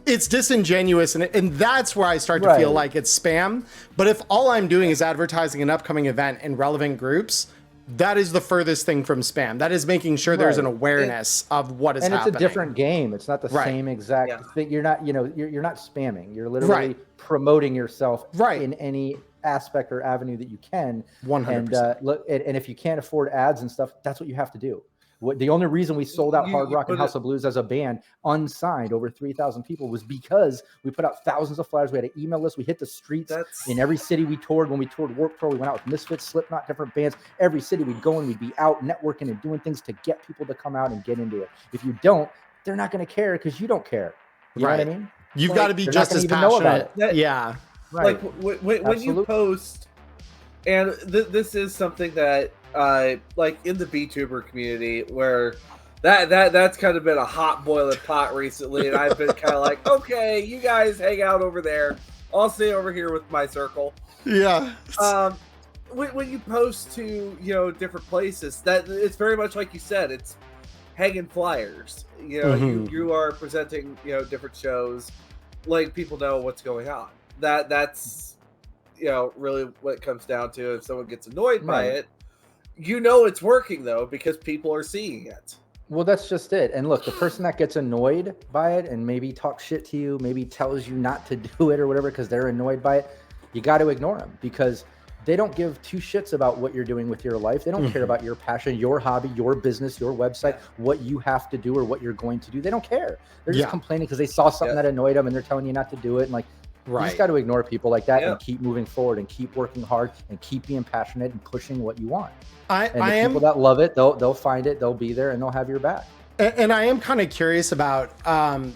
it's disingenuous, and that's where I start to feel like it's spam. But if all I'm doing is advertising an upcoming event in relevant groups, that is the furthest thing from spam. That is making sure there's an awareness of what is happening. And it's a different game. It's not the same exact thing. You're not, you're not spamming. You're literally promoting yourself in any aspect or avenue that you can. 100%. And if you can't afford ads and stuff, that's what you have to do. The only reason we sold out Hard Rock and House of Blues as a band, unsigned, over 3,000 people, was because we put out thousands of flyers. We had an email list. We hit the streets in every city we toured. When we toured Warped Tour, we went out with Misfits, Slipknot, different bands. Every city we'd go and we'd be out networking and doing things to get people to come out and get into it. If you don't, they're not going to care because you don't care. You know what I mean? You've got to be just as passionate. Yeah. Like when you post, and this is something that like in the VTuber community where that's kind of been a hot boiling pot recently, and I've been kind of like, okay, you guys hang out over there, I'll stay over here with my circle. Yeah. When you post to different places, that it's very much like you said, it's hanging flyers. You are presenting different shows, like people know what's going on. That's really what it comes down to. If someone gets annoyed by it, it's working though, because people are seeing it. Well, that's just it. And look, the person that gets annoyed by it and maybe talks shit to you, maybe tells you not to do it or whatever because they're annoyed by it, you got to ignore them, because they don't give 2 shits about what you're doing with your life. They don't care about your passion, your hobby, your business, your website, what you have to do or what you're going to do. They don't care. They're just complaining because they saw something that annoyed them and they're telling you not to do it. And like, you just got to ignore people like that and keep moving forward and keep working hard and keep being passionate and pushing what you want. People that love it, they'll find it, they'll be there, and they'll have your back. And I am kind of curious about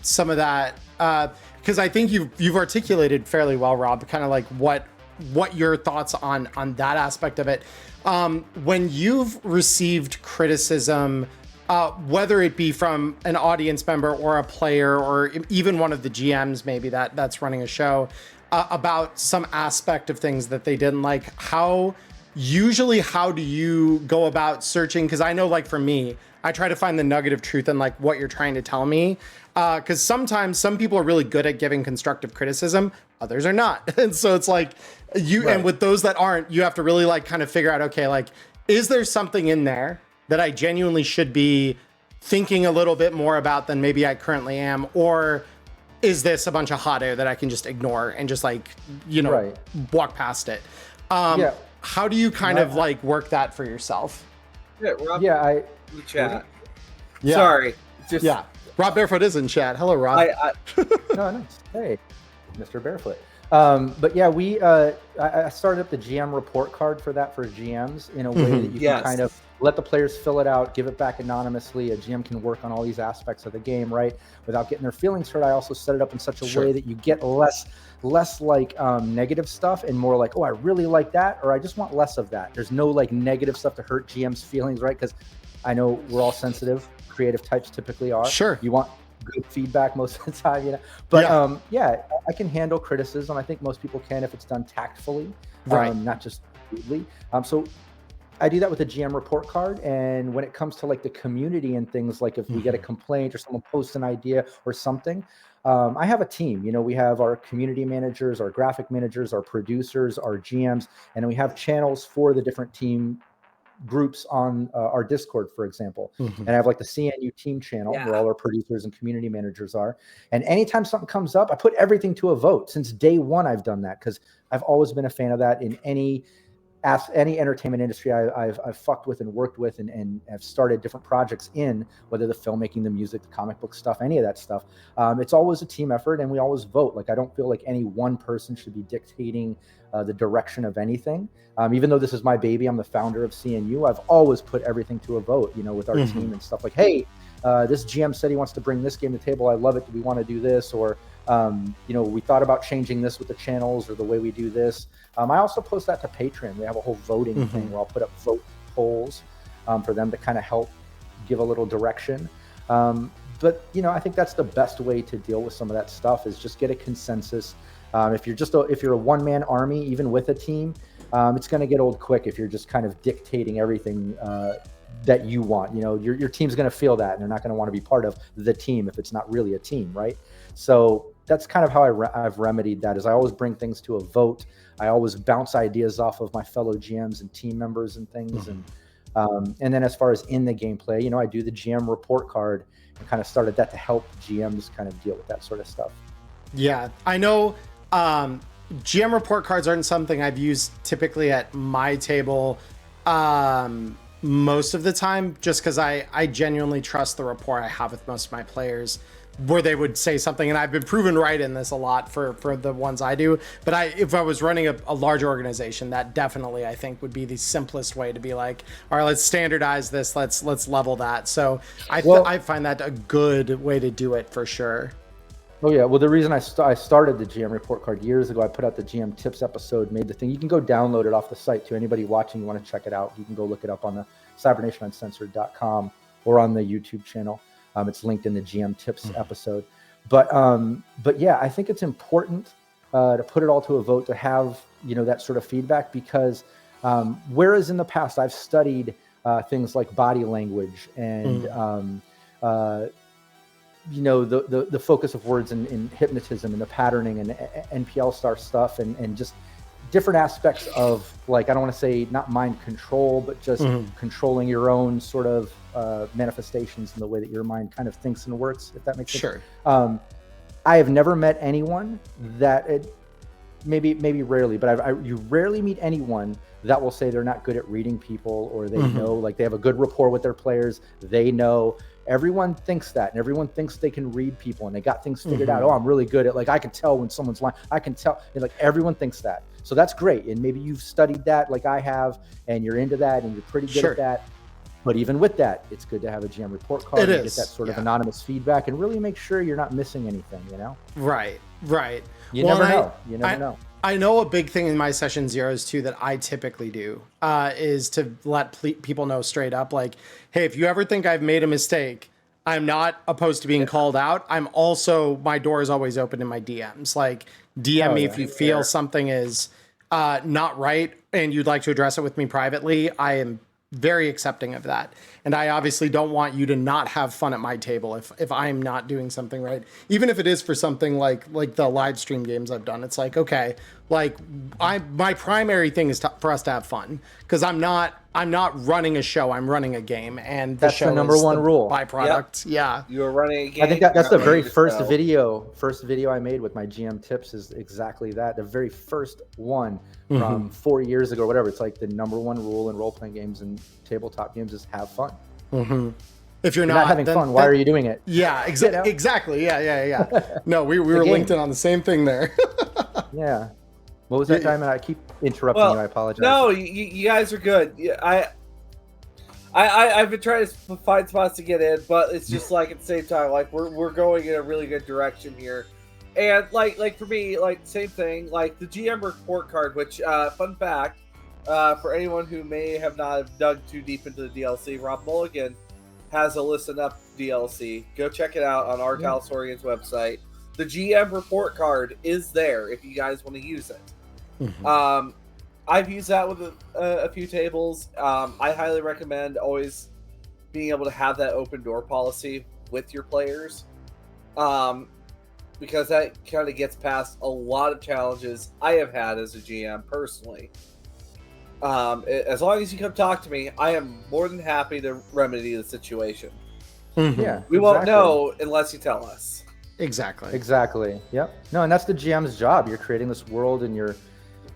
some of that, because I think you've articulated fairly well, Rob, kind of like what your thoughts on that aspect of it. When you've received criticism, whether it be from an audience member or a player or even one of the GMs maybe that's running a show, about some aspect of things that they didn't like, how do you go about searching? Because I know, like, for me, I try to find the nugget of truth in like what you're trying to tell me, because sometimes some people are really good at giving constructive criticism, others are not. And so it's like and with those that aren't, you have to really like kind of figure out, okay, like, is there something in there that I genuinely should be thinking a little bit more about than maybe I currently am? Or is this a bunch of hot air that I can just ignore and just like, walk past it? How do you kind of like work that for yourself? Rob, chat. Sorry. Rob Barefoot is in chat. Hello, Rob. No, nice. Hey, Mr. Barefoot. But yeah, I started up the GM report card for that for GMs in a way that you can kind of let the players fill it out, give it back anonymously. A GM can work on all these aspects of the game, right, without getting their feelings hurt. I also set it up in such a way that you get less like negative stuff and more like, oh, I really like that, or I just want less of that. There's no like negative stuff to hurt GM's feelings, right? Because I know we're all sensitive. Creative types typically are. Sure. You want good feedback most of the time, you know. But yeah, I can handle criticism. I think most people can if it's done tactfully, not just rudely. So I do that with a GM report card. And when it comes to like the community and things, like if we get a complaint or someone posts an idea or something, I have a team. You know, we have our community managers, our graphic managers, our producers, our GMs, and we have channels for the different team groups on our Discord, for example. And I have like the CNU team channel where all our producers and community managers are. And anytime something comes up, I put everything to a vote. Since day one, I've done that because I've always been a fan of that in any entertainment industry I've fucked with and worked with and have started different projects in, whether the filmmaking, the music, the comic book stuff, any of that stuff. It's always a team effort and we always vote. Like, I don't feel like any one person should be dictating the direction of anything. Even though this is my baby, I'm the founder of CNU. I've always put everything to a vote, you know, with our team and stuff like, hey, this GM said he wants to bring this game to the table. I love it. Do we want to do this? Or, you know, we thought about changing this with the channels or the way we do this. I also post that to Patreon. We have a whole voting thing where I'll put up vote polls for them to kind of help give a little direction. But, you know, I think that's the best way to deal with some of that stuff is just get a consensus. If you're a one-man army, even with a team, it's going to get old quick if you're just kind of dictating everything that you want. You know, your team's going to feel that and they're not going to want to be part of the team if it's not really a team, right? So that's kind of how I've remedied that is I always bring things to a vote. I always bounce ideas off of my fellow GMs and team members and things. And then as far as in the gameplay, you know, I do the GM report card and kind of started that to help GMs kind of deal with that sort of stuff. Yeah, I know GM report cards aren't something I've used typically at my table most of the time, just because I genuinely trust the rapport I have with most of my players, where they would say something, and I've been proven right in this a lot for the ones I do. But if I was running a large organization, that definitely I think would be the simplest way to be like, all right, let's standardize this, let's level that. So I find that a good way to do it for sure. Oh yeah, well the reason I started the GM report card years ago, I put out the GM tips episode, made the thing. You can go download it off the site too. Anybody watching, you want to check it out, you can go look it up on the CybernationUncensored.com or on the YouTube channel. It's linked in the GM tips episode. But yeah, I think it's important to put it all to a vote, to have, you know, that sort of feedback, because whereas in the past I've studied things like body language and you know, the focus of words in hypnotism and the patterning and NPL star stuff and just different aspects of, like, I don't want to say not mind control, but just controlling your own sort of manifestations in the way that your mind kind of thinks and works, if that makes sense. Sure. I have never met anyone that maybe rarely, but you rarely meet anyone that will say they're not good at reading people, or they know, like, they have a good rapport with their players. They know. Everyone thinks that, and everyone thinks they can read people and they got things figured out. Oh, I'm really good at, like, I can tell when someone's lying. I can tell, and like, everyone thinks that. So that's great. And maybe you've studied that like I have, and you're into that and you're pretty good at that. But even with that, it's good to have a GM report card and get that sort of anonymous feedback and really make sure you're not missing anything, you know? Right. You never know. You never know. I know a big thing in my session zeros too that I typically do is to let people know straight up, like, hey, if you ever think I've made a mistake, I'm not opposed to being called out. I'm also, my door is always open in my DMs. Like, DM me if you feel something is not right and you'd like to address it with me privately. I am very accepting of that. And I obviously don't want you to not have fun at my table if I'm not doing something right. Even if it is for something like the live stream games I've done, it's like, okay, like my primary thing is for us to have fun, because I'm not running a show, I'm running a game, and that's the number one rule. Byproduct. Yep. Yeah. You're running a game. I think that's the very first video I made with my GM tips is exactly that. The very first one from 4 years ago or whatever. It's like the number one rule in role-playing games and tabletop games is have fun. If you're not having fun, why are you doing it? Yeah, exactly. Yeah. No, we were linked in on the same thing there. Yeah. What was that, Diamond? I keep interrupting you. I apologize. No, you guys are good. I've been trying to find spots to get in, but it's just like at the same time, like we're going in a really good direction here, and like for me, like same thing, like the GM report card. Which fun fact, for anyone who may have not dug too deep into the DLC, Rob Mulligan has a Listen Up DLC. Go check it out on our Talsorian's website. The GM report card is there if you guys want to use it. Mm-hmm. I've used that with a few tables. I highly recommend always being able to have that open door policy with your players, because that kind of gets past a lot of challenges I have had as a GM personally. As long as you come talk to me, I am more than happy to remedy the situation. Mm-hmm. Yeah, we won't know unless you tell us. Exactly. Yep. No, and that's the GM's job. You're creating this world, and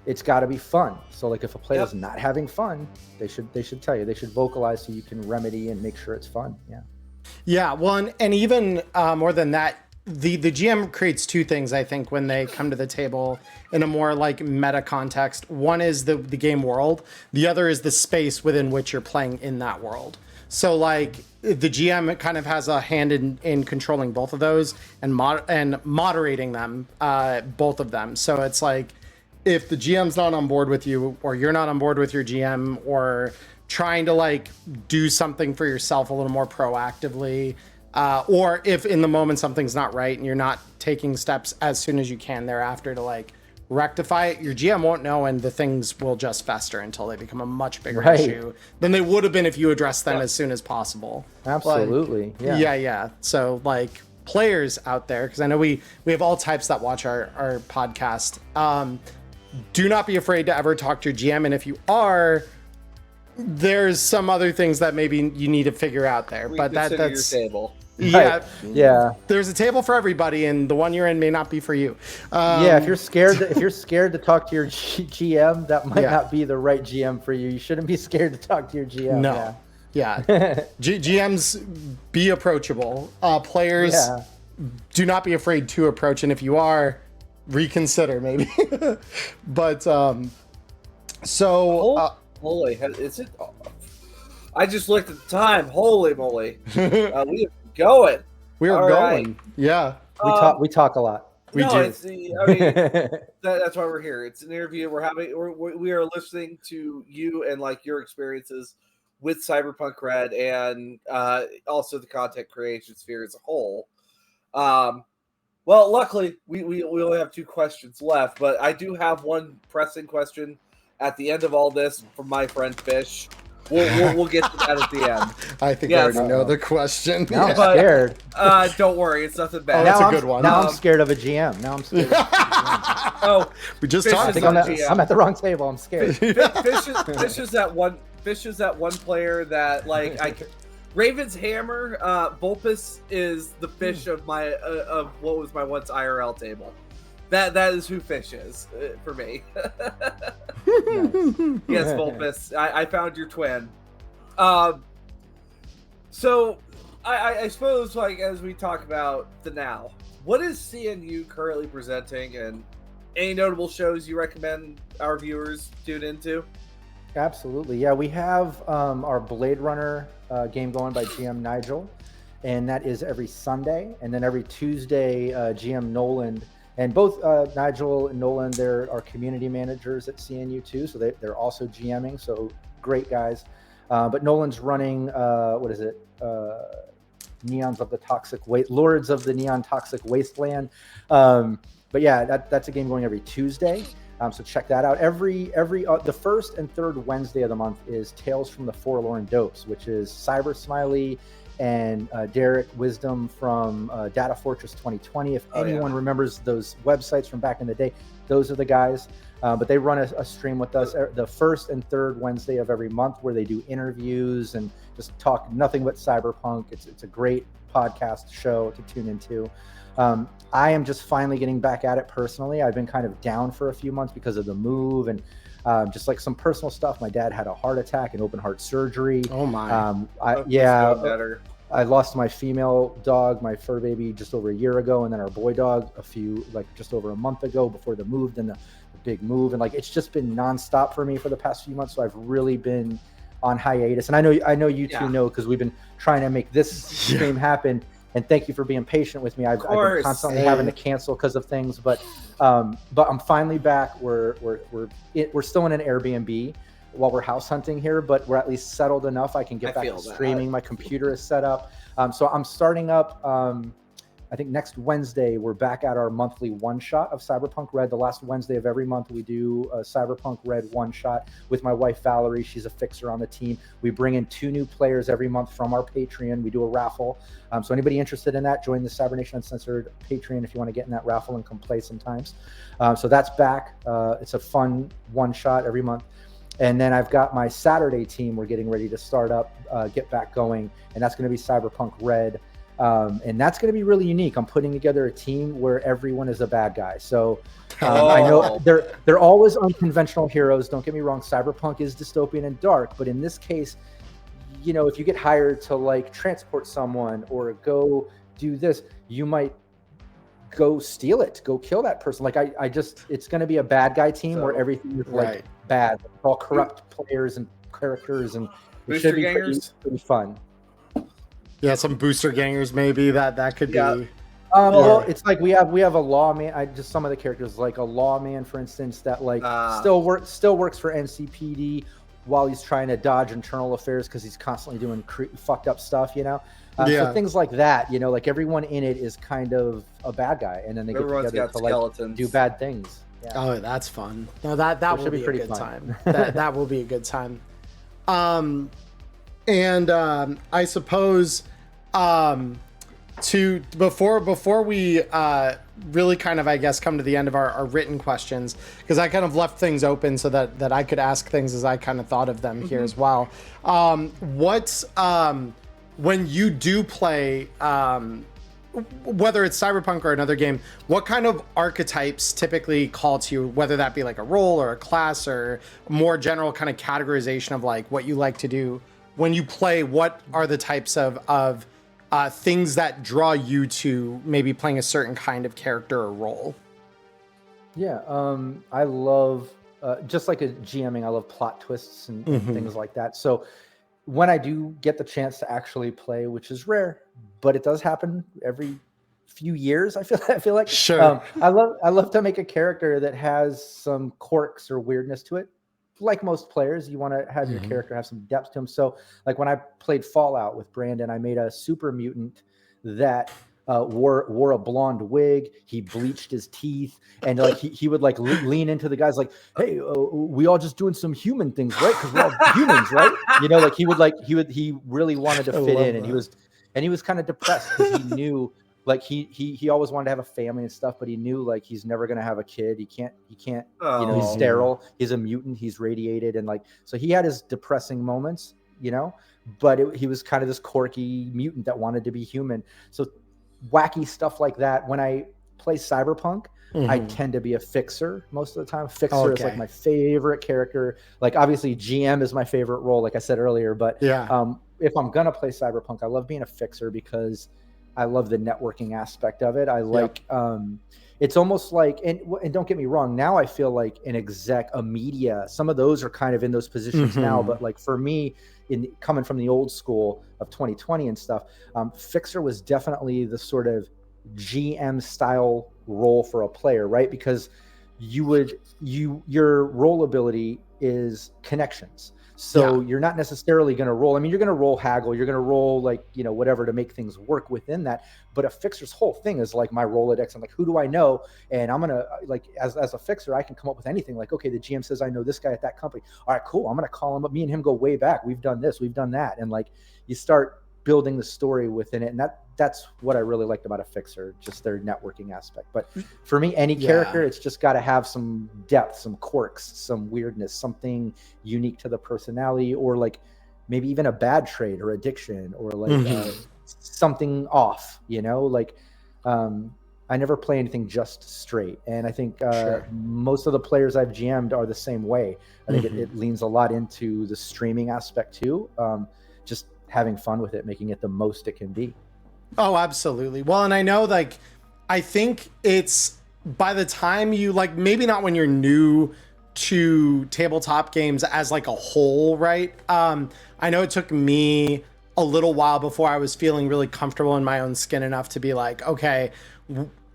it's got to be fun. So, like, if a player's not having fun, they should tell you. They should vocalize so you can remedy and make sure it's fun. Yeah. Yeah. Well, and even more than that, the GM creates two things, I think, when they come to the table in a more like meta context. One is the game world. The other is the space within which you're playing in that world. So like the GM kind of has a hand in controlling both of those and moderating them, both of them. So it's like, if the GM's not on board with you, or you're not on board with your GM, or trying to like do something for yourself a little more proactively, or if in the moment something's not right and you're not taking steps as soon as you can thereafter to like rectify it, your GM won't know, and the things will just fester until they become a much bigger issue than they would have been if you addressed them as soon as possible. Absolutely. Like, yeah. So like players out there, because I know we have all types that watch our podcast. Do not be afraid to ever talk to your GM, and if you are, there's some other things that maybe you need to figure out there. But that's your table. Yeah, yeah. There's a table for everybody, and the one you're in may not be for you. If you're scared to talk to your GM, that might not be the right GM for you. You shouldn't be scared to talk to your GM. No. Yeah. GMs, be approachable. Players, do not be afraid to approach, and if you are, reconsider maybe. But holy, is it? I just looked at the time. Holy moly, we are going. We are going. Right. Yeah, we talk a lot. We do. That's why we're here. It's an interview. We are listening to you and like your experiences with Cyberpunk RED, and also the content creation sphere as a whole. Well, luckily, we only have 2 questions left, but I do have one pressing question at the end of all this from my friend Fish. We'll get to that at the end. I think I already know the question. Now I'm scared. Don't worry, it's nothing bad. Oh, that's a good one. Now I'm scared of a GM. Now I'm scared of a GM. Oh, we just talked. I think I'm at the wrong table. I'm scared. Fish is that one player that like Raven's Hammer, Vulpus is the Fish of what was my once IRL table. That is who Fish is for me. Yes, Vulpus. I found your twin. So I suppose, like, as we talk about the now, what is CNU currently presenting, and any notable shows you recommend our viewers tune into? Absolutely. Yeah, we have our Blade Runner game going by GM Nigel, and that is every Sunday. And then every Tuesday, GM Nolan. And both Nigel and Nolan, they're our community managers at CNU too, so they're also GMing, so great guys. But Nolan's running, Lords of the Neon Toxic Wasteland. But yeah, that's a game going every Tuesday. So check that out. The first and third Wednesday of the month is Tales from the Forlorn Dopes, which is Cyber Smiley and Derek Wisdom from Data Fortress 2020. If anyone remembers those websites from back in the day, those are the guys. But they run a stream with us the first and third Wednesday of every month, where they do interviews and just talk nothing but cyberpunk. It's a great podcast show to tune into. I am just finally getting back at it personally. I've been kind of down for a few months because of the move and just like some personal stuff. My dad had a heart attack and open heart surgery. Oh my! Better. I lost my female dog, my fur baby, just over a year ago, and then our boy dog just over a month ago before the move, then the big move, and like it's just been nonstop for me for the past few months. So I've really been on hiatus, and I know you two know because we've been trying to make this stream happen. And thank you for being patient with me. I've been constantly having to cancel because of things, but I'm finally back. We're still in an Airbnb while we're house hunting here, but we're at least settled enough. I can get back to streaming. My computer is set up. So I'm starting up, I think next Wednesday, we're back at our monthly one-shot of Cyberpunk RED. The last Wednesday of every month, we do a Cyberpunk RED one-shot with my wife, Valerie. She's a fixer on the team. We bring in 2 new players every month from our Patreon. We do a raffle. So anybody interested in that, join the Cybernation Uncensored Patreon if you want to get in that raffle and come play sometimes. So that's back. It's a fun one-shot every month. And then I've got my Saturday team we're getting ready to start up, get back going, and that's going to be Cyberpunk RED. And that's going to be really unique. I'm putting together a team where everyone is a bad guy. So I know they're always unconventional heroes. Don't get me wrong. Cyberpunk is dystopian and dark, but in this case, you know, if you get hired to like transport someone or go do this, you might go steal it, go kill that person. Like it's going to be a bad guy team where everything is like bad, all corrupt players and characters, and it should be pretty fun. Yeah, some booster gangers maybe that could be. Well, it's like we have a lawman. Some of the characters, like a lawman, for instance, that like still works for NCPD while he's trying to dodge internal affairs because he's constantly doing fucked up stuff, you know. So things like that, you know, like everyone in it is kind of a bad guy, and then they get together to like do bad things. Yeah. Oh, that's fun. No, that will be a good time. that will be a good time. And I suppose before we really kind of, I guess, come to the end of our written questions, because I kind of left things open so that I could ask things as I kind of thought of them here as well. When you do play, whether it's Cyberpunk or another game, what kind of archetypes typically call to you, whether that be like a role or a class or more general kind of categorization of like what you like to do when you play? What are the types of things that draw you to maybe playing a certain kind of character or role? Yeah, I love, just like a GMing, I love plot twists and things like that. So when I do get the chance to actually play, which is rare, but it does happen every few years, I feel like. Sure. I love to make a character that has some quirks or weirdness to it. Like most players, you want to have your character have some depth to him. So like when I played Fallout with Brandon, I made a super mutant that wore a blonde wig. He bleached his teeth, and like he would like lean into the guys like, "Hey, we all just doing some human things, right? Because we're all humans, right?" You know, like he really wanted to fit in, and he was kind of depressed because he knew like he always wanted to have a family and stuff, but he knew like he's never gonna have a kid. He can't. You know, he's sterile. He's a mutant. He's radiated, and like so he had his depressing moments, you know. But he was kind of this quirky mutant that wanted to be human. So wacky stuff like that. When I play Cyberpunk, I tend to be a fixer most of the time. Fixer is like my favorite character. Like obviously GM is my favorite role, like I said earlier. But if I'm gonna play Cyberpunk, I love being a fixer because I love the networking aspect of it. I like it's almost like, and don't get me wrong, now I feel like an exec, a media, some of those are kind of in those positions now. But like for me, coming from the old school of 2020 and stuff, fixer was definitely the sort of GM style role for a player, right? Because your role ability is connections. So you're not necessarily going to roll. I mean, you're going to roll haggle. You're going to roll like, you know, whatever to make things work within that. But a fixer's whole thing is like my Rolodex. I'm like, who do I know? And I'm going to like, as a fixer, I can come up with anything. Like, okay, the GM says, I know this guy at that company. All right, cool. I'm going to call him up. Me and him go way back. We've done this. We've done that. And like, you start building the story within it. And that's what I really liked about a fixer, just their networking aspect. But for me, any character, it's just got to have some depth, some quirks, some weirdness, something unique to the personality, or like maybe even a bad trait or addiction, or like something off, you know, like I never play anything just straight. And I think most of the players I've GM'd are the same way. I think it leans a lot into the streaming aspect too. having fun with it, making it the most it can be. Oh, absolutely. Well, and I know, like, I think it's by the time you, like, maybe not when you're new to tabletop games as like a whole, right? I know it took me a little while before I was feeling really comfortable in my own skin enough to be like, okay,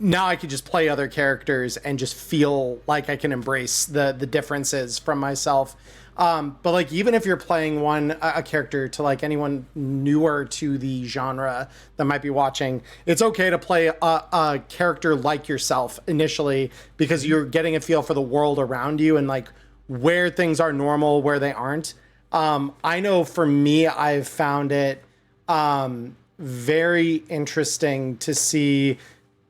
now I could just play other characters and just feel like I can embrace the differences from myself. But like, even if you're playing a character, to like anyone newer to the genre that might be watching, it's okay to play a character like yourself initially, because you're getting a feel for the world around you and like where things are normal, where they aren't. I know for me, I've found it very interesting to see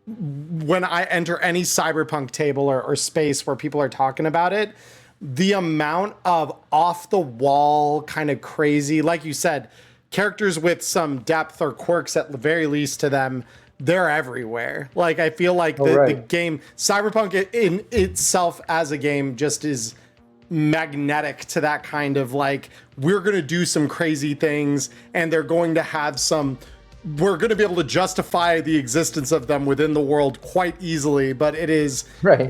when I enter any cyberpunk table or space where people are talking about it, the amount of off the wall kind of crazy, like you said, characters with some depth or quirks at the very least to them, they're everywhere. Like, I feel like the game Cyberpunk in itself as a game just is magnetic to that kind of like, we're going to do some crazy things and they're going to have we're going to be able to justify the existence of them within the world quite easily, but it is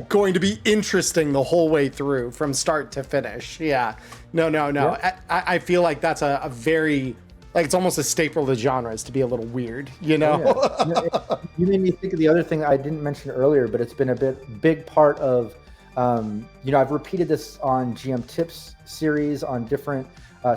going to be interesting the whole way through from start to finish. Yeah. No. Yeah. I feel like that's a very, like, it's almost a staple of the genre is to be a little weird, you know? Yeah. You made me think of the other thing I didn't mention earlier, but it's been a big part of, I've repeated this on GM Tips series on different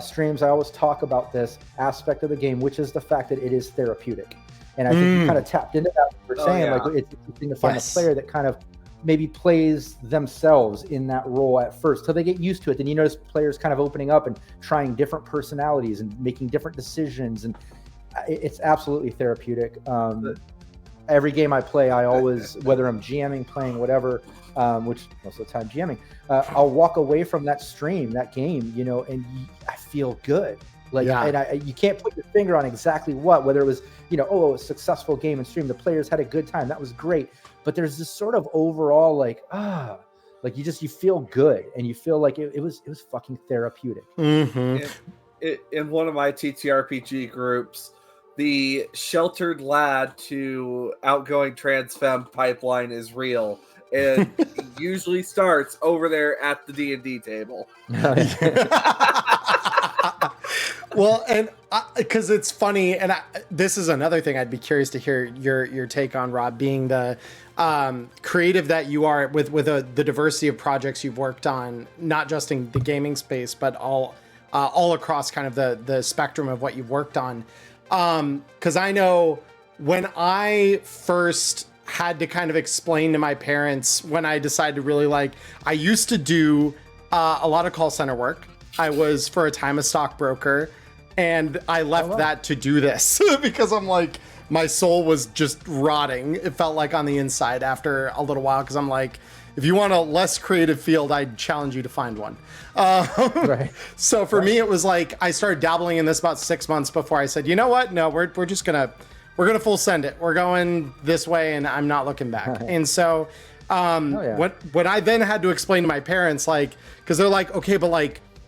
streams. I always talk about this aspect of the game, which is the fact that it is therapeutic. And I think you kind of tapped into that. We're saying like it's interesting to find a player that kind of maybe plays themselves in that role at first till they get used to it. Then you notice players kind of opening up and trying different personalities and making different decisions. And it's absolutely therapeutic. Every game I play, I always, whether I'm GMing, playing, whatever, which most of the time GMing, I'll walk away from that stream, that game, and I feel good. And you can't put your finger on exactly whether it was, a successful game and stream, the players had a good time, that was great. But there's this sort of overall you feel good and you feel like it was fucking therapeutic. Mm-hmm. In one of my TTRPG groups, the sheltered lad to outgoing trans femme pipeline is real, and usually starts over there at the D&D table. Well, and because it's funny, and this is another thing I'd be curious to hear your take on, Rob, being the creative that you are with the diversity of projects you've worked on, not just in the gaming space, but all across kind of the spectrum of what you've worked on. Because I know when I first had to kind of explain to my parents when I decided to really I used to do a lot of call center work. I was for a time a stockbroker, and I left that to do this because I'm like, my soul was just rotting. It felt like on the inside after a little while, because I'm like, if you want a less creative field, I'd challenge you to find one. So for me, it was like I started dabbling in this about 6 months before I said, you know what? No, we're just gonna full send it. We're going this way, and I'm not looking back. And so when I then had to explain to my parents, because they're like, okay, but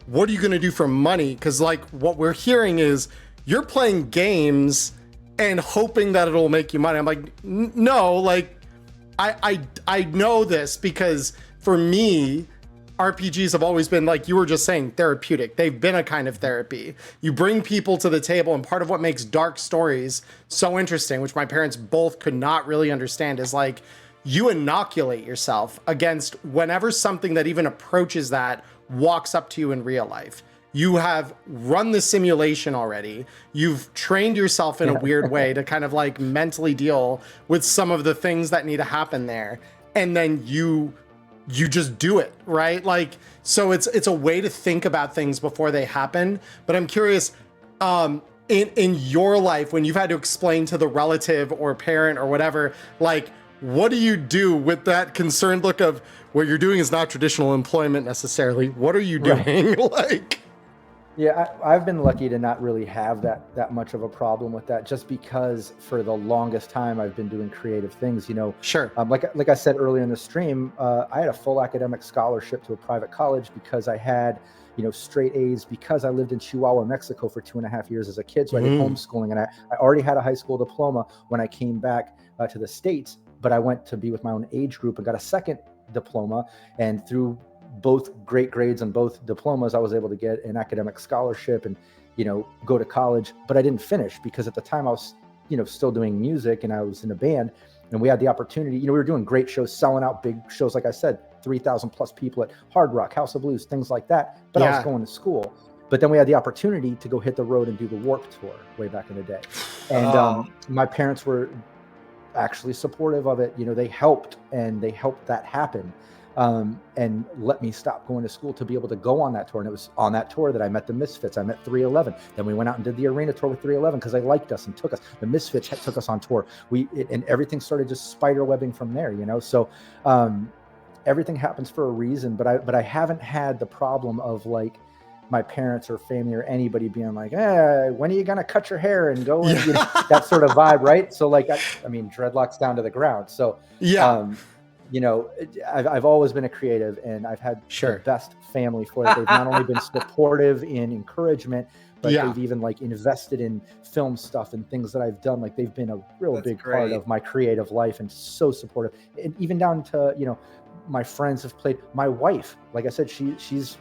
what are you gonna do for money? Because what we're hearing is you're playing games and hoping that it'll make you money. I'm like, no, I know this because for me, RPGs have always been, like you were just saying, therapeutic. They've been a kind of therapy. You bring people to the table, and part of what makes dark stories so interesting, which my parents both could not really understand, is you inoculate yourself against whenever something that even approaches that walks up to you in real life. You have run the simulation already. You've trained yourself in a weird way to kind of mentally deal with some of the things that need to happen there. And then you just do it, right? So it's a way to think about things before they happen. But I'm curious, in your life, when you've had to explain to the relative or parent or whatever, what do you do with that concerned look of what you're doing is not traditional employment necessarily? What are you doing? Yeah, I've been lucky to not really have that much of a problem with that, just because for the longest time I've been doing creative things, Sure. Like I said earlier in the stream, I had a full academic scholarship to a private college because I had, straight A's because I lived in Chihuahua, Mexico for 2.5 years as a kid. So I did homeschooling, and I already had a high school diploma when I came back to the States, but I went to be with my own age group and got a second diploma. And through both great grades and both diplomas, I was able to get an academic scholarship and, go to college, but I didn't finish because at the time I was, still doing music and I was in a band, and we had the opportunity, we were doing great shows, selling out big shows. Like I said, 3,000 plus people at Hard Rock, House of Blues, things like that. But I was going to school. But then we had the opportunity to go hit the road and do the Warped Tour way back in the day. And my parents were actually supportive of it. They helped that happen. And let me stop going to school to be able to go on that tour. And it was on that tour that I met the Misfits. I met 311. Then we went out and did the arena tour with 311 because they liked us and took us. The Misfits took us on tour. And everything started just spider webbing from there, So everything happens for a reason. But I haven't had the problem of like my parents or family or anybody being like, when are you gonna cut your hair and go? And, that sort of vibe, right? So like, I mean, dreadlocks down to the ground. So I've always been a creative, and I've had the best family for it. They've not only been supportive in encouragement, but they've even like invested in film stuff and things that I've done. Like they've been a real big part of my creative life and so supportive. And even down to, my friends have played. My wife, like I said, she's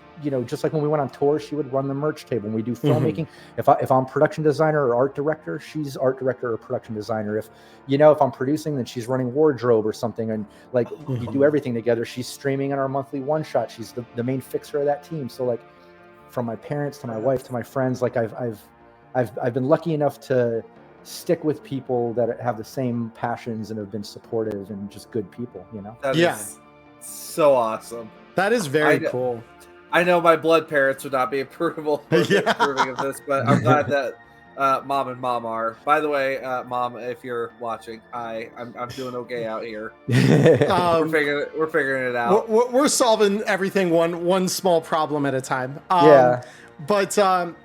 just like when we went on tour, she would run the merch table. When we do filmmaking, if I'm production designer or art director, she's art director or production designer. If I'm producing, then she's running wardrobe or something. And like we do everything together. She's streaming in our monthly one shot. She's the main fixer of that team. So like from my parents to my wife to my friends, like I've been lucky enough to stick with people that have the same passions and have been supportive and just good people. That is so awesome. That is very cool. I know my blood parents would not be approving of this, but I'm glad that Mom and Mom are. By the way, Mom, if you're watching, I'm doing okay out here. We're figuring it out. We're solving everything one small problem at a time. But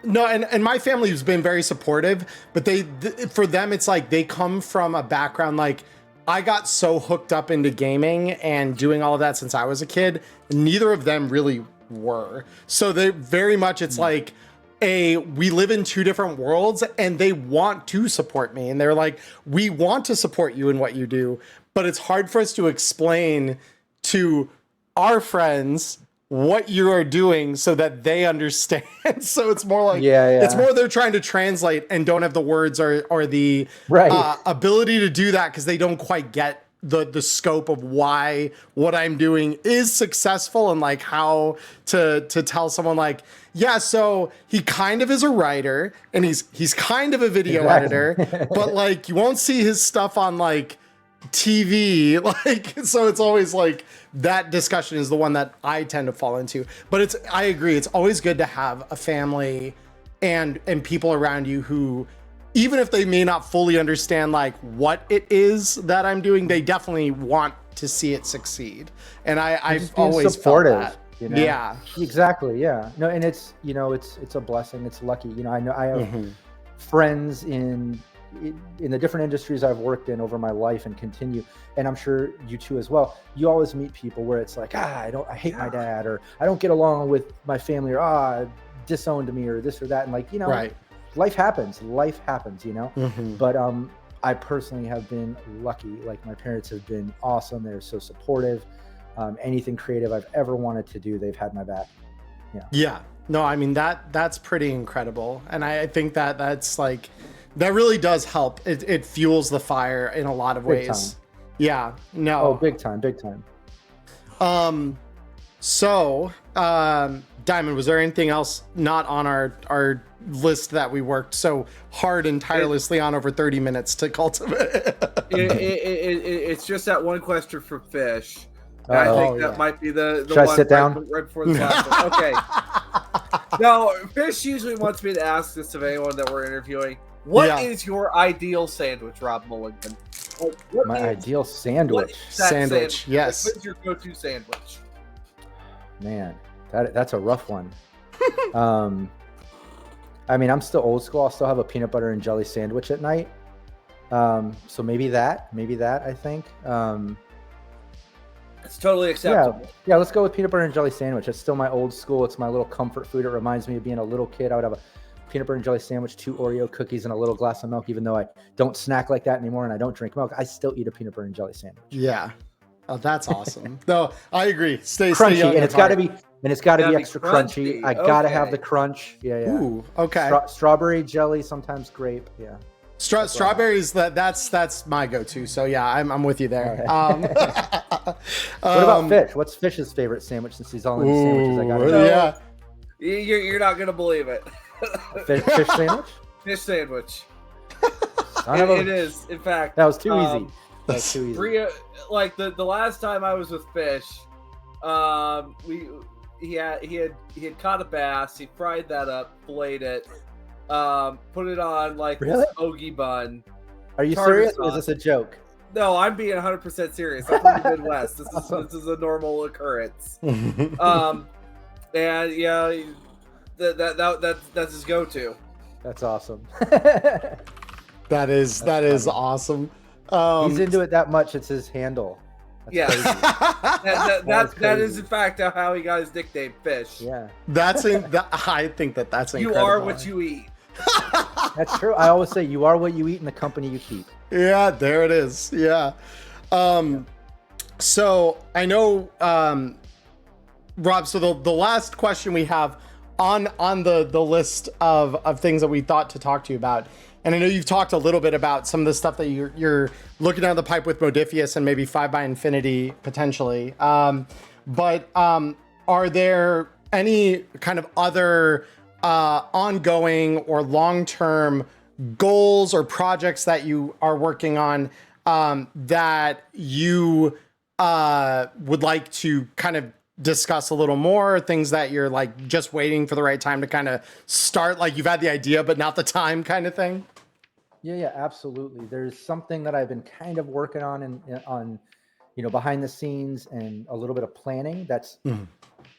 no, and my family has been very supportive. But for them, it's like they come from a background like. I got so hooked up into gaming and doing all of that since I was a kid. Neither of them really were. So they very much, it's like we live in two different worlds, and they want to support me. And they're like, we want to support you in what you do, but it's hard for us to explain to our friends what you are doing so that they understand. So it's more like, it's more they're trying to translate and don't have the words or the ability to do that because they don't quite get the scope of why what I'm doing is successful and like how to tell someone like, so he kind of is a writer and he's kind of a video editor, but like you won't see his stuff on like TV, like, so it's always like that discussion is the one that I tend to fall into. But I agree, it's always good to have a family and people around you who, even if they may not fully understand like what it is that I'm doing, they definitely want to see it succeed. And I've always supportive, felt that. Yeah, exactly. Yeah, no, and it's it's a blessing. It's lucky. I know I have friends in the different industries I've worked in over my life and continue, and I'm sure you too as well. You always meet people where it's like, I hate my dad, or I don't get along with my family, or disowned me, or this or that, and like life happens, But I personally have been lucky. Like my parents have been awesome. They're so supportive. Anything creative I've ever wanted to do, they've had my back. Yeah. No, I mean that's pretty incredible, and I think that's like. That really does help. It fuels the fire in a lot of ways. Yeah. No. Oh, big time. So, Diamond, was there anything else not on our list that we worked so hard and tirelessly on over 30 minutes to cultivate? It's just that one question for Fish. I think that might be the Should one I sit down? Right before the last one. Okay. No, Fish usually wants me to ask this of anyone that we're interviewing. What is your ideal sandwich, Rob Mulligan? My ideal sandwich. Sandwich, yes. What is your go-to sandwich? Man, that's a rough one. I mean, I'm still old school. I'll still have a peanut butter and jelly sandwich at night. So maybe that, I think. It's totally acceptable. Yeah, let's go with peanut butter and jelly sandwich. It's still my old school. It's my little comfort food. It reminds me of being a little kid. I would have a peanut butter and jelly sandwich, 2 Oreo cookies, and a little glass of milk. Even though I don't snack like that anymore and I don't drink milk, I still eat a peanut butter and jelly sandwich. Yeah. Oh, that's awesome. No, I agree. Stay Crunchy, young and it's got to be extra crunchy. crunchy. I gotta have the crunch. Yeah. Ooh, okay. Strawberry jelly, sometimes grape. Yeah. Strawberries. That's my go-to. So yeah, I'm with you there. What about fish? What's Fish's favorite sandwich? Since he's all into sandwiches, I got You're not gonna believe it. Fish sandwich. Fish sandwich. It is. In fact, that was too easy. That's too easy. Like the last time I was with Fish, he had caught a bass. He fried that up, filleted it, put it on like a smoky bun. Are you serious? Or is this a joke? No, I'm being 100% serious. I'm from the Midwest. This is a normal occurrence. And yeah, that's his go-to. That's awesome. That is awesome. He's into it that much. It's his handle. That's that is in fact how he got his nickname, Fish. Yeah, I think that's incredible. You are what you eat. That's true. I always say you are what you eat and the company you keep. Yeah, there it is. Yeah. So I know, Rob. So the last question we have on the list of things that we thought to talk to you about. And I know you've talked a little bit about some of the stuff that you're looking down the pipe with Modifius and maybe 5 by Infinity potentially. But are there any kind of other ongoing or long-term goals or projects that you are working on that you would like to kind of discuss a little more, things that you're like just waiting for the right time to kind of start, like you've had the idea but not the time kind of thing? Yeah, absolutely. There's something that I've been kind of working on behind the scenes and a little bit of planning that's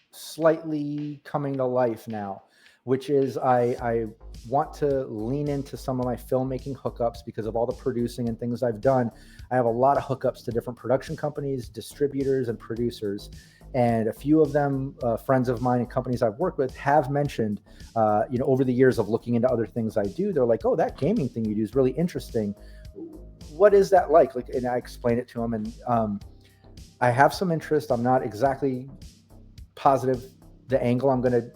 slightly coming to life now, which is I want to lean into some of my filmmaking hookups because of all the producing and things I've done. I have a lot of hookups to different production companies, distributors, and producers. And a few of them, friends of mine and companies I've worked with, have mentioned, over the years of looking into other things I do, they're like, "Oh, that gaming thing you do is really interesting. What is that like?" And I explain it to them, and I have some interest. I'm not exactly positive the angle I'm going to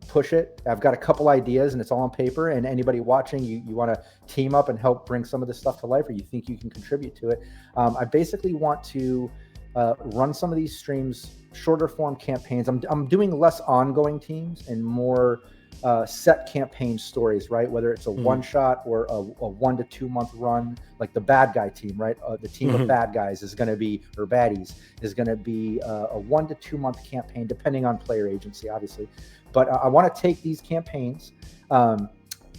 push it. I've got a couple ideas, and it's all on paper. And anybody watching, you want to team up and help bring some of this stuff to life, or you think you can contribute to it. I basically want to run some of these streams, shorter form campaigns. I'm doing less ongoing teams and more set campaign stories, right? Whether it's a one shot or a 1 to 2 month run, like the bad guy team, right? The team of bad guys is going to be, or baddies is going to be a 1 to 2 month campaign, depending on player agency, obviously. But I want to take these campaigns,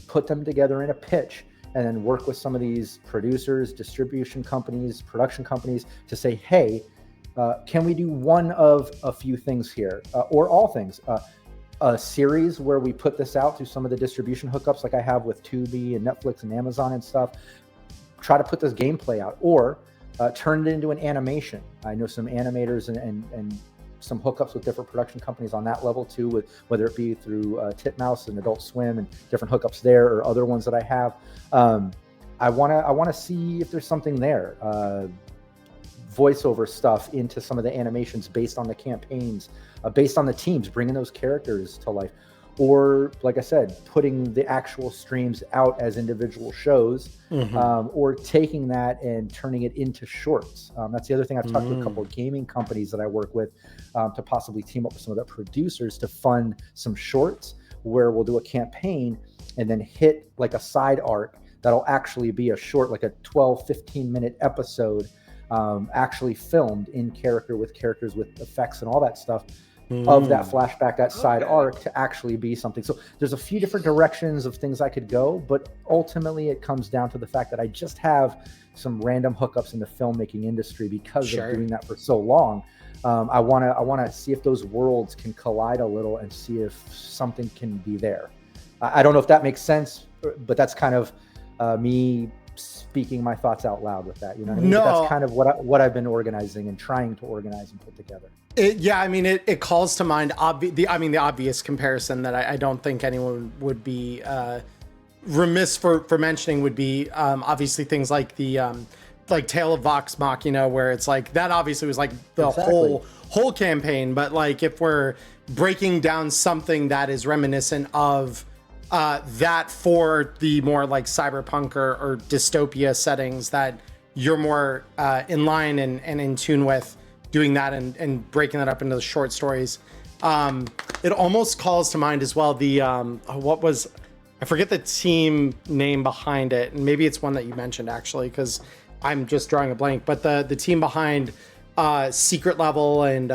put them together in a pitch, and then work with some of these producers, distribution companies, production companies to say, hey, can we do one of a few things here, or all things? A series where we put this out through some of the distribution hookups like I have with Tubi and Netflix and Amazon and stuff. Try to put this gameplay out, or turn it into an animation. I know some animators and some hookups with different production companies on that level too, with whether it be through Titmouse and Adult Swim and different hookups there, or other ones that I have. I want to see if there's something there. Voiceover stuff into some of the animations based on the campaigns, based on the teams, bringing those characters to life, or like I said, putting the actual streams out as individual shows, or taking that and turning it into shorts. That's the other thing. I've talked to a couple of gaming companies that I work with to possibly team up with some of the producers to fund some shorts where we'll do a campaign and then hit like a side arc that'll actually be a short, like a 12-15 minute episode, actually filmed in character with characters with effects and all that stuff of that flashback, that side arc, to actually be something. So there's a few different directions of things I could go, but ultimately it comes down to the fact that I just have some random hookups in the filmmaking industry because of doing that for so long. I want to see if those worlds can collide a little and see if something can be there. I don't know if that makes sense, but that's kind of me speaking my thoughts out loud with that. You know what I mean? No. But that's kind of what I've been organizing and trying to organize and put together. It calls to mind the obvious comparison that I don't think anyone would be remiss for mentioning would be obviously things like the like Tale of Vox Machina, where it's like that obviously was like the whole campaign, but like if we're breaking down something that is reminiscent of that for the more like cyberpunk or dystopia settings that you're more in line and in tune with, doing that and breaking that up into the short stories. It almost calls to mind as well the I forget the team name behind it, and maybe it's one that you mentioned actually, because I'm just drawing a blank, but the team behind Secret Level and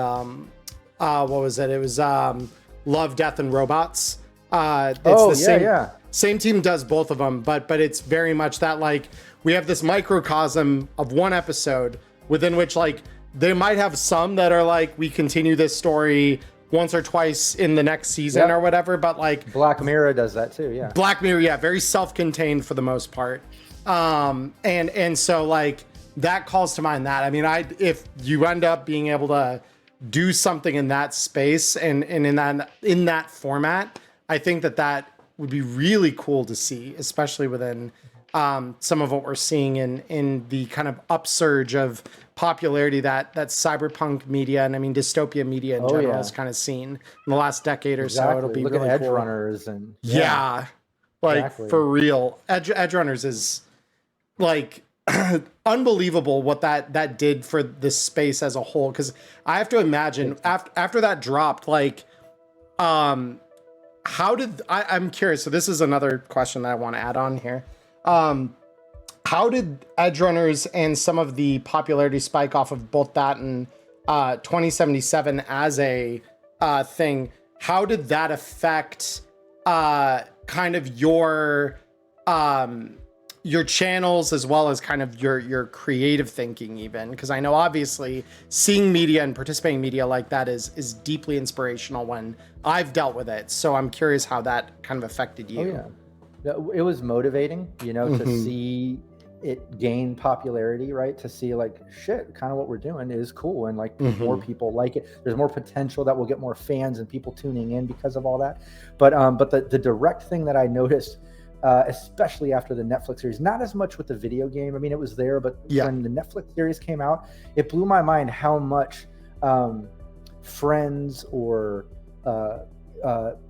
what was it? It was Love, Death, and Robots. It's same team does both of them, but it's very much that like we have this microcosm of one episode within which like they might have some that are like we continue this story once or twice in the next season or whatever, but like Black Mirror does that too. Yeah. Black Mirror, very self-contained for the most part. And so like that calls to mind that. I mean, if you end up being able to do something in that space and in that format, I think that would be really cool to see, especially within some of what we're seeing in the kind of upsurge of popularity that cyberpunk media and I mean dystopia media in general has kind of seen in the last decade or so. It'll be Look really at cool. Edgerunners and for real. Edgerunners is like unbelievable what that did for this space as a whole. Because I have to imagine after that dropped, like, how did I'm curious. So this is another question that I want to add on here. How did Edgerunners and some of the popularity spike off of both that and 2077 as a thing? How did that affect kind of your channels as well as kind of your creative thinking even? Because I know obviously seeing media and participating in media like that is deeply inspirational when I've dealt with it. So I'm curious how that kind of affected you. It was motivating, to see it gain popularity, right? To see like, shit, kind of what we're doing is cool. And like more people like it. There's more potential that we'll get more fans and people tuning in because of all that. But the direct thing that I noticed, especially after the Netflix series, not as much with the video game. I mean, it was there, but when the Netflix series came out, it blew my mind how much friends or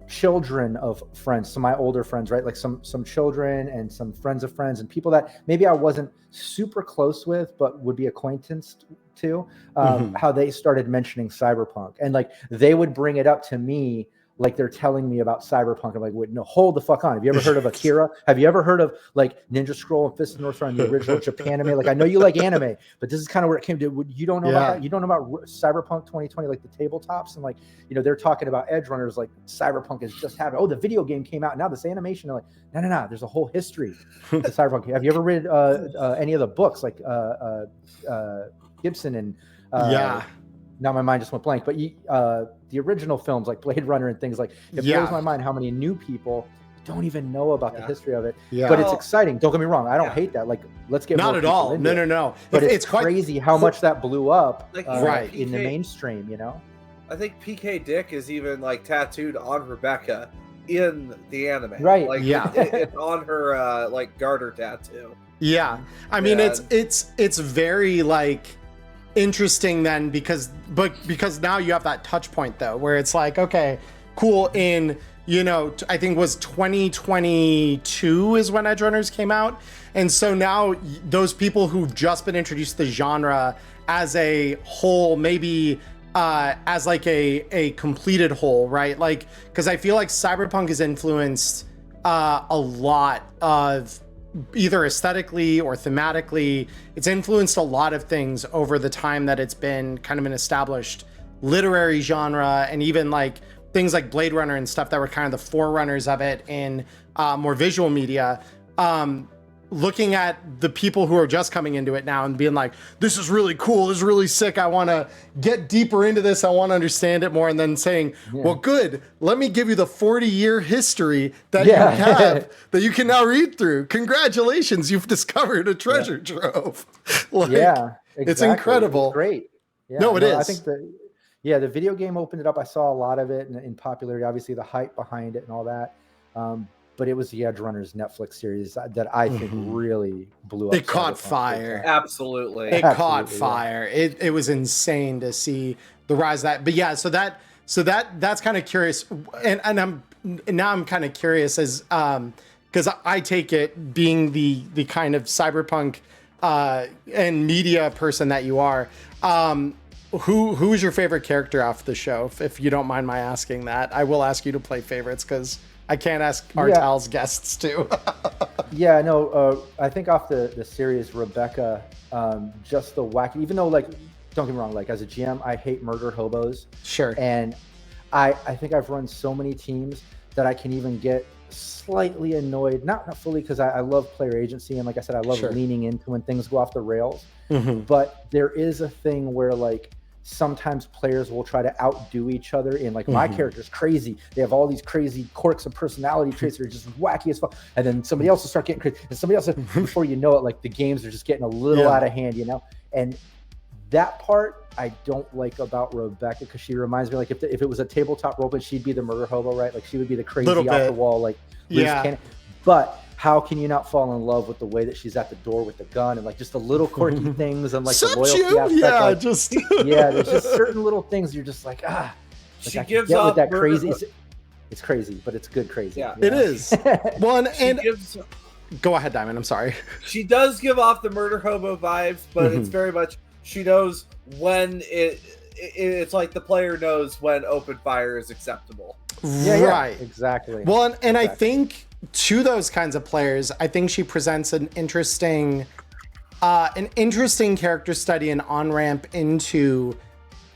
children of friends, so my older friends, right? Like some children and some friends of friends and people that maybe I wasn't super close with, but would be acquaintanced to, how they started mentioning Cyberpunk. And like, they would bring it up to me like they're telling me about Cyberpunk. I'm like, wait, no, hold the fuck on. Have you ever heard of Akira? Have you ever heard of like Ninja Scroll and Fist of the North Star, the original Japan anime? Like, I know you like anime, but this is kind of where it came to. You don't know about that? You don't know about Cyberpunk 2020, like the tabletops, and like, they're talking about Edgerunners, like Cyberpunk is just happening. Oh, the video game came out, now this animation. They're like, no, there's a whole history to Cyberpunk. Have you ever read any of the books, like Gibson and now my mind just went blank, but the original films like Blade Runner and things like, it blows my mind how many new people don't even know about the history of it. But it's exciting. Don't get me wrong. I don't hate that. Like, let's get not at all. No. But it's crazy how much that blew up like, in the mainstream, I think PK Dick is even like tattooed on Rebecca in the anime. Right. Like, it's on her like garter tattoo. Yeah. I mean, it's very like interesting then because now you have that touch point though where it's like, okay, cool, in I think it was 2022 is when Edgerunners came out, and so now those people who've just been introduced to the genre as a whole, maybe as like a completed whole, right? Like, because I feel like Cyberpunk has influenced a lot of either aesthetically or thematically. It's influenced a lot of things over the time that it's been kind of an established literary genre, and even like things like Blade Runner and stuff that were kind of the forerunners of it in more visual media. looking at the people who are just coming into it now and being like, this is really cool, this is really sick, I want to get deeper into this, I want to understand it more, and then saying, well, good, let me give you the 40-year history that you have that you can now read through. Congratulations, you've discovered a treasure trove. Like, exactly. It's incredible. It's great. Yeah, no, it is. I think the video game opened it up. I saw a lot of it in popularity, obviously the hype behind it and all that. But it was the Edge Runners Netflix series that I think really blew up. It caught fire. Absolutely. It caught fire. It was insane to see the rise of that. But yeah, so that's kind of curious. And I'm kind of curious as because I take it, being the kind of cyberpunk and media person that you are, who is your favorite character off the show? If you don't mind my asking that. I will ask you to play favorites because I can't ask Artal's guests to. I think off the series, Rebecca, just the wacky, even though, like, don't get me wrong, like, as a GM, I hate murder hobos. Sure. And I think I've run so many teams that I can even get slightly annoyed, not fully, because I love player agency. And like I said, I love leaning into when things go off the rails. But there is a thing where, like, sometimes players will try to outdo each other in, like, my character's crazy. They have all these crazy quirks and personality traits that are just wacky as fuck. And then somebody else will start getting crazy. And somebody else, before you know it, like, the games are just getting a little out of hand, you know? And that part I don't like about Rebecca, because she reminds me, like, if it was a tabletop role, but she'd be the murder hobo, right? Like, she would be the crazy off the wall, like, loose cannon. But how can you not fall in love with the way that she's at the door with the gun and, like, just the little quirky things and, like, the loyalty aspect? There's just certain little things you're just like, Like, she gives off that crazy. It's crazy, but it's good crazy. Yeah, it is. Well, and go ahead, Diamond. I'm sorry. She does give off the murder hobo vibes, but it's very much, she knows when it's like the player knows when open fire is acceptable. Right. Exactly. Well, and I think to those kinds of players, I think she presents an interesting character study and on-ramp into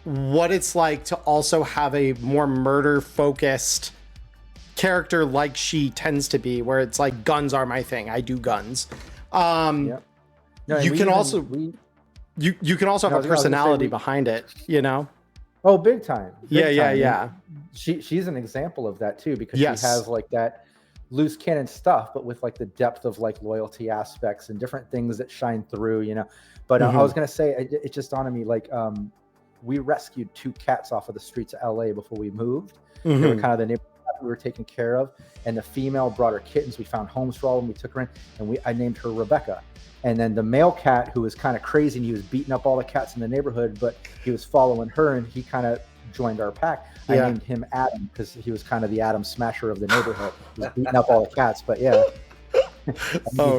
what it's like to also have a more murder-focused character like she tends to be, where it's like, guns are my thing, I do guns. You can also have a personality behind it, you know? Oh, big time. Big time. Yeah. She's an example of that too, because she has, like, that loose cannon stuff, but with, like, the depth of, like, loyalty aspects and different things that shine through, you know? But I was going to say, it just dawned on me, like, we rescued 2 cats off of the streets of LA before we moved. They were kind of the neighborhood we were taking care of. And the female brought her kittens. We found homes for all of them. We took her in, and I named her Rebecca. And then the male cat, who was kind of crazy, and he was beating up all the cats in the neighborhood, but he was following her, and he kind of joined our pack. I named him Adam, because he was kind of the Adam Smasher of the neighborhood. He was beating up all the cats, but yeah. No.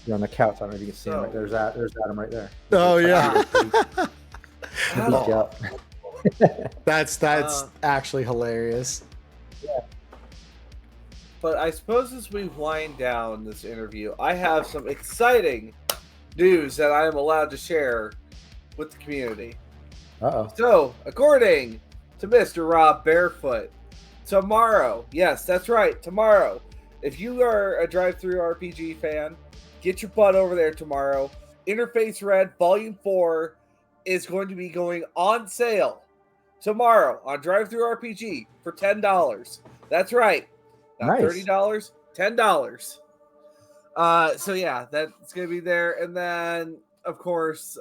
You're on the couch. I don't know if you can see him. Right? There's Adam right there. Oh, yeah. Oh. That's actually hilarious. Yeah. But I suppose as we wind down this interview, I have some exciting news that I am allowed to share with the community. So, according to Mr. Rob Barefoot, tomorrow, yes, that's right, tomorrow, if you are a drive-through RPG fan, get your butt over there tomorrow. Interface Red Volume 4 is going to be going on sale tomorrow on Drive-Through RPG for $10. That's right. Not $30, $10. So yeah, that's gonna be there. And then, of course,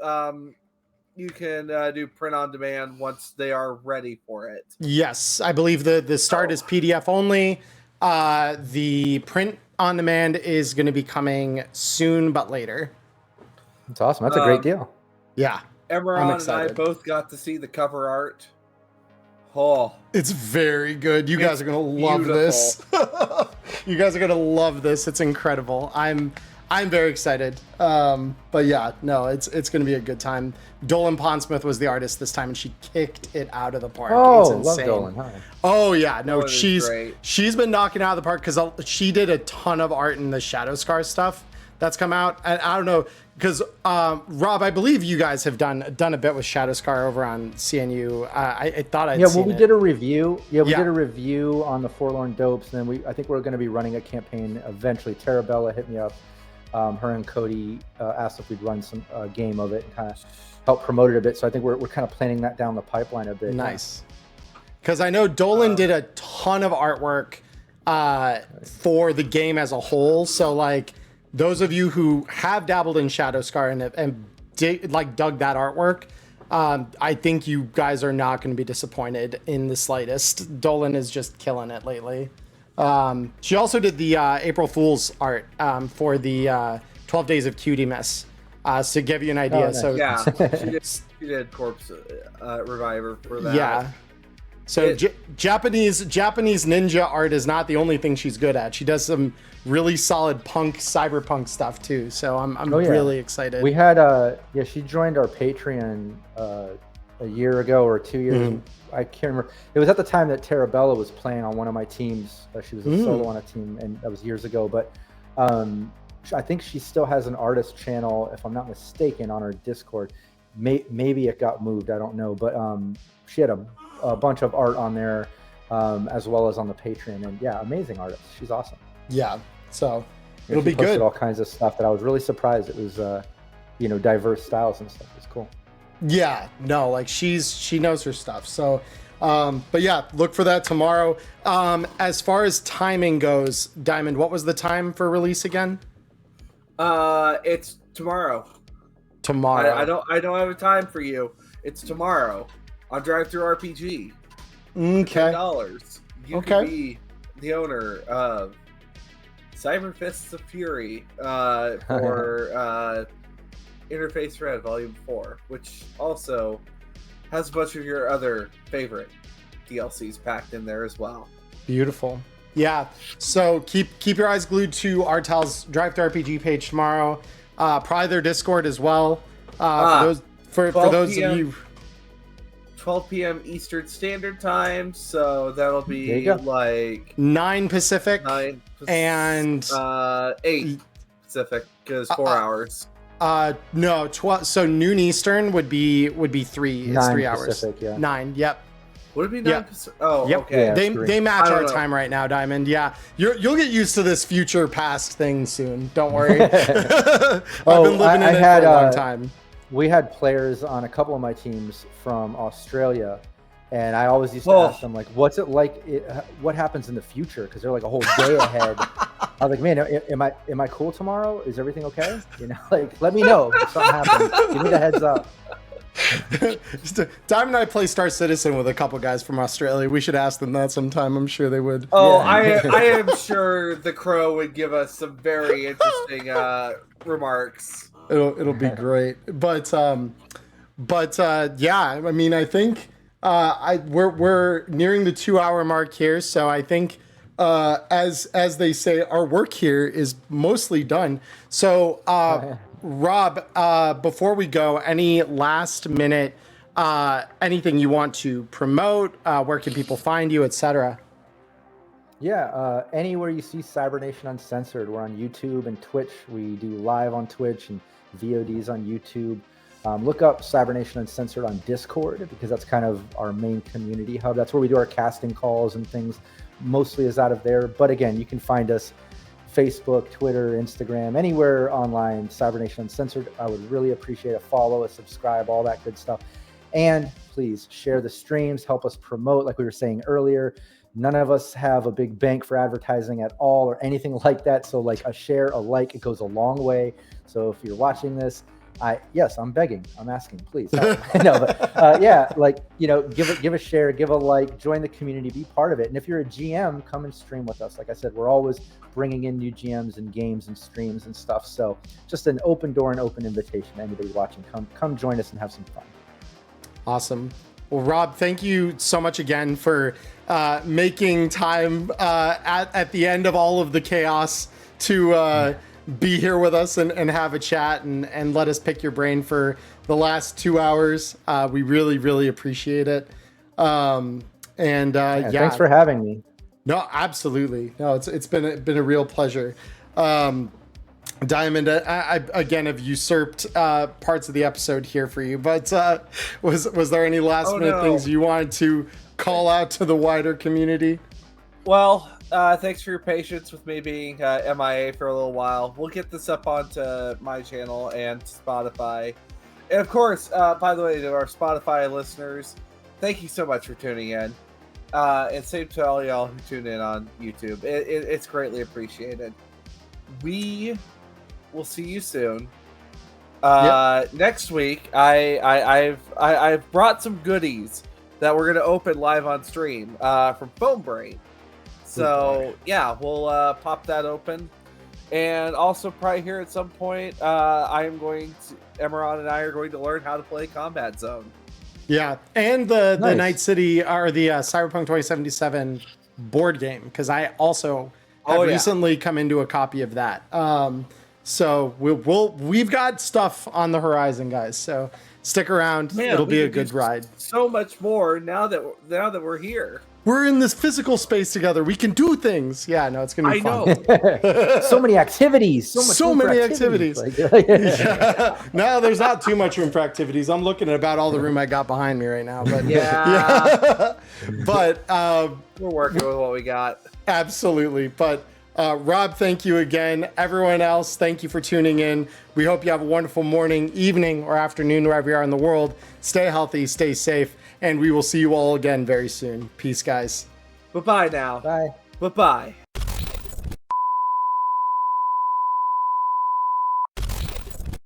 you can do print on demand once they are ready for it. Yes, I believe the start is PDF only. The print on demand is going to be coming soon, but later. That's awesome. That's a great deal. Yeah. Emmerron and I both got to see the cover art. Oh, it's very good. You guys are going to love this. You guys are going to love this. It's incredible. I'm very excited. But yeah, no, it's going to be a good time. Dolan Pondsmith was the artist this time, and she kicked it out of the park. Oh, it's insane. love Dolan. Hi. Oh yeah, no, she's been knocking it out of the park, because she did a ton of art in the Shadow Scar stuff that's come out. And I don't know, because Rob, I believe you guys have done a bit with Shadowscar over on CNU. I thought I'd seen we it. did a review. Yeah, we did a review on the Forlorn Dopes, and then I think we're going to be running a campaign eventually. Tarabella hit me up. Her and Cody asked if we'd run some game of it and kind of help promote it a bit. So I think we're kind of planning that down the pipeline a bit. Nice. Because I know Dolan did a ton of artwork for the game as a whole. So like those of you who have dabbled in Shadowscar and dug that artwork, I think you guys are not going to be disappointed in the slightest. Dolan is just killing it lately. She also did the April Fool's art for the 12 Days of Cutie-Mess, to give you an idea. Nice. So Yeah, she did Corpse Reviver for that. yeah. So Japanese ninja art is not the only thing she's good at. She does some really solid cyberpunk stuff too. So I'm really excited. We had she joined our Patreon a year ago or 2 years. Mm-hmm. I can't remember. It was at the time that Tarabella was playing on one of my teams. She was a solo on a team, and that was years ago. But I think she still has an artist channel, if I'm not mistaken, on her Discord. Maybe it got moved. I don't know. But she had a bunch of art on there, as well as on the Patreon. And yeah, amazing artist. She's awesome. Yeah. So it'll be good. All kinds of stuff that I was really surprised. It was, diverse styles and stuff. It's cool. Yeah, no, like she knows her stuff. So, but yeah, look for that tomorrow. As far as timing goes, Diamond, what was the time for release again? It's tomorrow. Tomorrow. I don't have a time for you. It's tomorrow on Drive-Thru RPG. Okay. $10. You can be the owner of Cyber Fists of Fury for Interface Red Volume 4, which also has a bunch of your other favorite DLCs packed in there as well. Beautiful. Yeah. So keep your eyes glued to Artel's Drive-Thru RPG page tomorrow. Probably their Discord as well. For those of you. 12 p.m. Eastern Standard Time, so that'll be like 9 Pacific, and 8 Pacific, because 4 hours. No, 12. So noon Eastern would be 3. It's 3 hours. Pacific, yeah. 9. Yep. Would it be 9 Pacific? Oh, yep. okay. Yeah, they match our time right now, Diamond. Yeah, you'll get used to this future past thing soon. Don't worry. I've been living in it for a long time. We had players on a couple of my teams from Australia, and I always used to ask them, like, what's it like? What happens in the future? Because they're like a whole day ahead. I was like, man, am I cool tomorrow? Is everything okay? Like, let me know if something happens. Give me the heads up. Diamond and I play Star Citizen with a couple guys from Australia. We should ask them that sometime. I'm sure they would. Oh, yeah. I am sure the Crow would give us some very interesting remarks. It'll be great. But yeah, I mean, I think we're nearing the 2-hour mark here, so I think as they say, our work here is mostly done. So Rob, before we go, any last minute anything you want to promote? Where can people find you, etc.? Yeah, anywhere you see Cybernation Uncensored. We're on YouTube and Twitch. We do live on Twitch and VODs on YouTube. Look up Cybernation Uncensored on Discord, because that's kind of our main community hub. That's where we do our casting calls and things. Mostly is out of there. But again, you can find us Facebook, Twitter, Instagram, anywhere online, Cybernation Uncensored. I would really appreciate a follow, a subscribe, all that good stuff. And please share the streams, help us promote, like we were saying earlier. None of us have a big bank for advertising at all or anything like that. So like a share, a like, it goes a long way. So if you're watching this, I'm begging, I'm asking, please. No, but give a share, give a like, join the community, be part of it. And if you're a GM, come and stream with us. Like I said, we're always bringing in new GMs and games and streams and stuff. So just an open door and open invitation. Anybody watching, come join us and have some fun. Awesome. Well, Rob, thank you so much again for making time at the end of all of the chaos to be here with us and have a chat and let us pick your brain for the last 2 hours. We really, really appreciate it. Thanks for having me. No, absolutely. No, it's been a real pleasure. Diamond, I again have usurped parts of the episode here for you, but was there any last minute things you wanted to call out to the wider community? Well, thanks for your patience with me being MIA for a little while. We'll get this up onto my channel and Spotify. And of course, by the way, to our Spotify listeners, thank you so much for tuning in. And same to all y'all who tune in on YouTube. It's greatly appreciated. We will see you soon. Next week, I've brought some goodies that we're gonna open live on stream from Foam Brain. So yeah, we'll pop that open, and also probably here at some point, Emmerron and I are going to learn how to play Combat Zone. Yeah, and the Night City or the Cyberpunk 2077 board game, because I also have recently come into a copy of that. So we've got stuff on the horizon, guys. So stick around; it'll be a good ride. So much more now that we're here. We're in this physical space together. We can do things. Yeah, no, it's gonna be fun. Know. So many activities. So many activities. Yeah. No, there's not too much room for activities. I'm looking at about all the room I got behind me right now. But yeah. But we're working with what we got. Absolutely. But Rob, thank you again. Everyone else, thank you for tuning in. We hope you have a wonderful morning, evening, or afternoon, wherever you are in the world. Stay healthy, stay safe, and we will see you all again very soon. Peace, guys. Bye-bye now. Bye. Bye-bye.